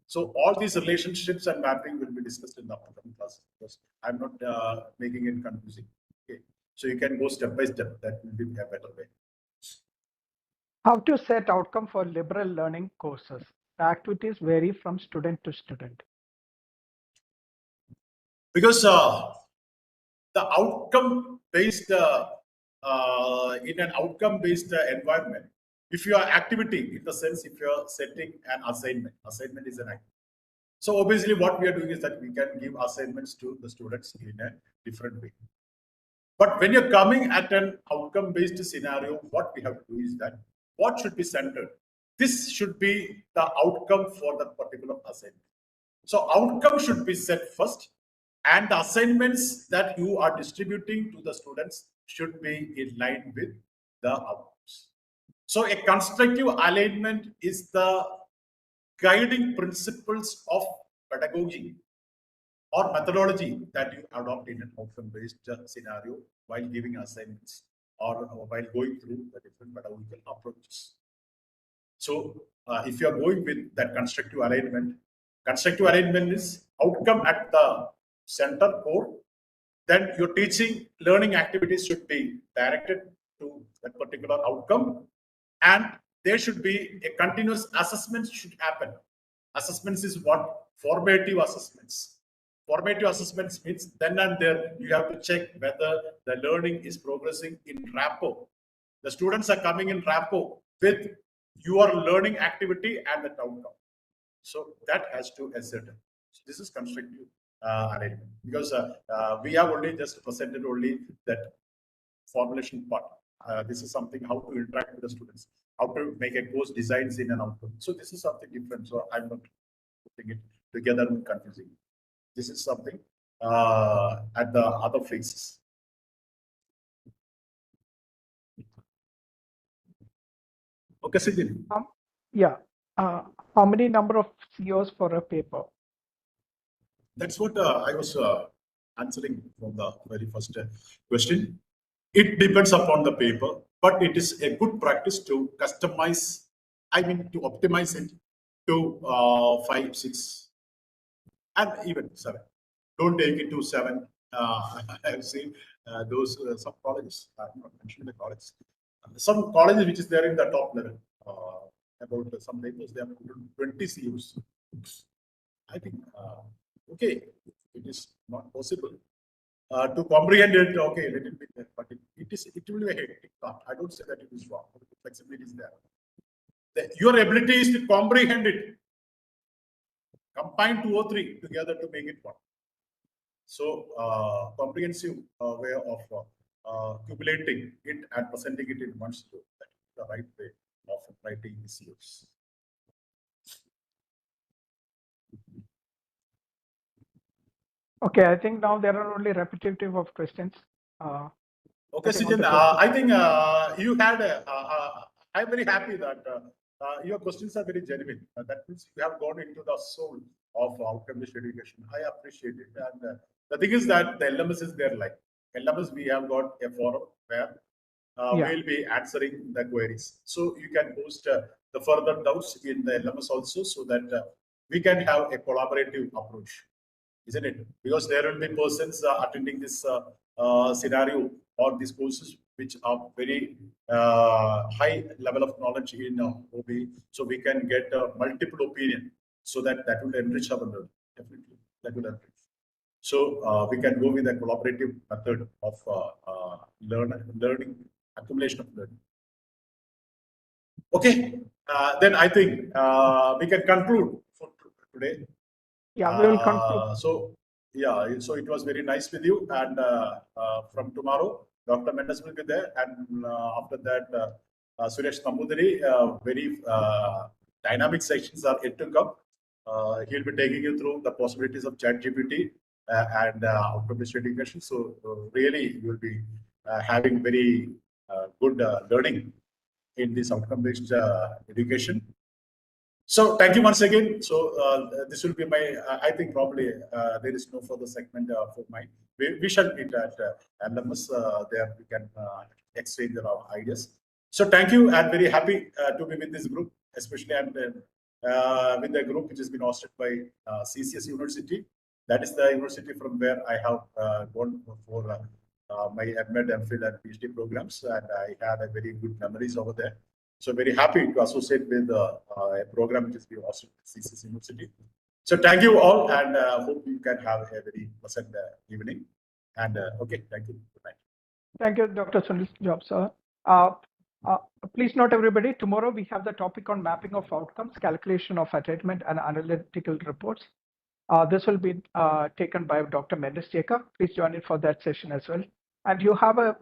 So all these relationships and mapping will be discussed in the upcoming class. Because I'm not making it confusing. Okay. So you can go step by step. That will be a better way. How to set outcome for liberal learning courses? The activities vary from student to student. Because the outcome based in an outcome based environment, if you are activity in the sense if you are setting an assignment is an activity. So obviously what we are doing is that we can give assignments to the students in a different way. But when you're coming at an outcome based scenario, what we have to do is that what should be centered? This should be the outcome for that particular assignment. So outcome should be set first, and the assignments that you are distributing to the students should be in line with the outcomes. So a constructive alignment is the guiding principles of pedagogy or methodology that you adopt in an outcome-based scenario while giving assignments or while going through the different pedagogical approaches. So if you are going with that constructive alignment is outcome at the center core, then your teaching learning activities should be directed to that particular outcome, and there should be a continuous assessment should happen. Assessments is what? Formative assessments. Formative assessments means then and there you have to check whether the learning is progressing in rapport. The students are coming in rapport with your learning activity and the outcome. So that has to ascertain. So this is constructive arrangement, because we have only just presented only that formulation part. This is something how to interact with the students, how to make a course designs in an outcome. So this is something different. So I'm not putting it together and confusing. This is something at the other phases. Okay, Sijin. Yeah. How many number of COs for a paper? That's what I was answering from the very first question. It depends upon the paper, but it is a good practice to customize, to optimize it to 5, 6, and even 7. Don't take it to 7. I have seen those some colleges, I'm not mentioning the college, some colleges which is there in the top level. About some papers, they have 20 CUs. I think, okay, it is not possible to comprehend it. Okay, let it be there, but it will be a hectic part. I don't say that it is wrong. The flexibility is there. Your ability is to comprehend it, combine 2 or 3 together to make it one. So comprehensive way of accumulating it and presenting it in one stroke. That is the right way of writing the COs. Okay, I think now there are only repetitive of questions. Okay, Sijin, I think you had. I'm very happy that your questions are very genuine. That means you have gone into the soul of outcome-based education. I appreciate it. And the thing is that the LMS is there. Like LMS, we have got a forum where we'll be answering the queries. So you can post the further doubts in the LMS also, so that we can have a collaborative approach, isn't it? Because there will be persons attending this scenario or these courses which are very high level of knowledge in OBE, so we can get multiple opinion, so that will enrich our learning. Definitely, that will enrich. So we can go with a collaborative method of learning, accumulation of learning. Okay, then I think we can conclude for today. Yeah, we will conclude. So it was very nice with you, and from tomorrow Dr. Mendes will be there, and after that Suresh Nambudiri. Very dynamic sections are yet to come. He'll be taking you through the possibilities of ChatGPT and outcome-based education. So really, you'll be having very good learning in this outcome-based education. So thank you once again. So this will be my, I think probably there is no further segment for mine. We shall meet at LMS. There we can exchange our ideas. So thank you. I'm very happy to be with this group, especially I'm with the group which has been hosted by 𝐂CS University. That is the university from where I have gone for my MEd, MPhil and PhD programs, and I had a very good memories over there. So very happy to associate with a program which is being hosted at 𝐂CS University. So thank you all, and hope you can have a very pleasant evening. And okay, thank you. Good night. Thank you, Dr. Sunil Job, sir. Please note, everybody, tomorrow we have the topic on mapping of outcomes, calculation of attainment, and analytical reports. This will be taken by Dr. Mendes Jacob. Please join in for that session as well. And you have a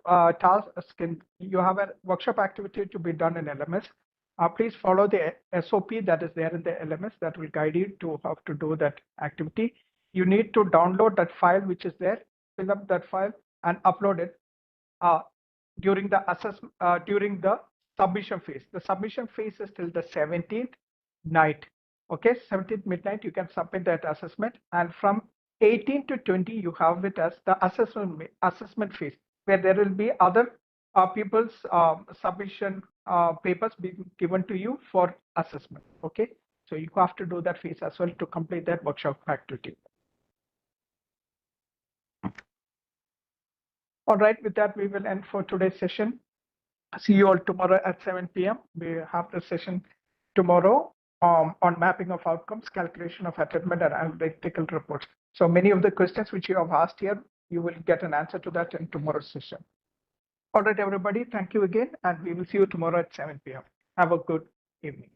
you have a workshop activity to be done in LMS. Please follow the SOP that is there in the LMS that will guide you to how to do that activity. You need to download that file which is there, fill up that file, and upload it during the submission phase. The submission phase is till the 17th night. Okay, 17th midnight, you can submit that assessment, and from 18 to 20, you have it as the assessment phase, where there will be other people's submission papers being given to you for assessment. Okay, so you have to do that phase as well to complete that workshop activity. All right, with that, we will end for today's session. See you all tomorrow at 7 p.m. We have the session tomorrow on mapping of outcomes, calculation of attainment, and analytical reports. So many of the questions which you have asked here, you will get an answer to that in tomorrow's session. All right, everybody, thank you again, and we will see you tomorrow at 7 p.m. Have a good evening.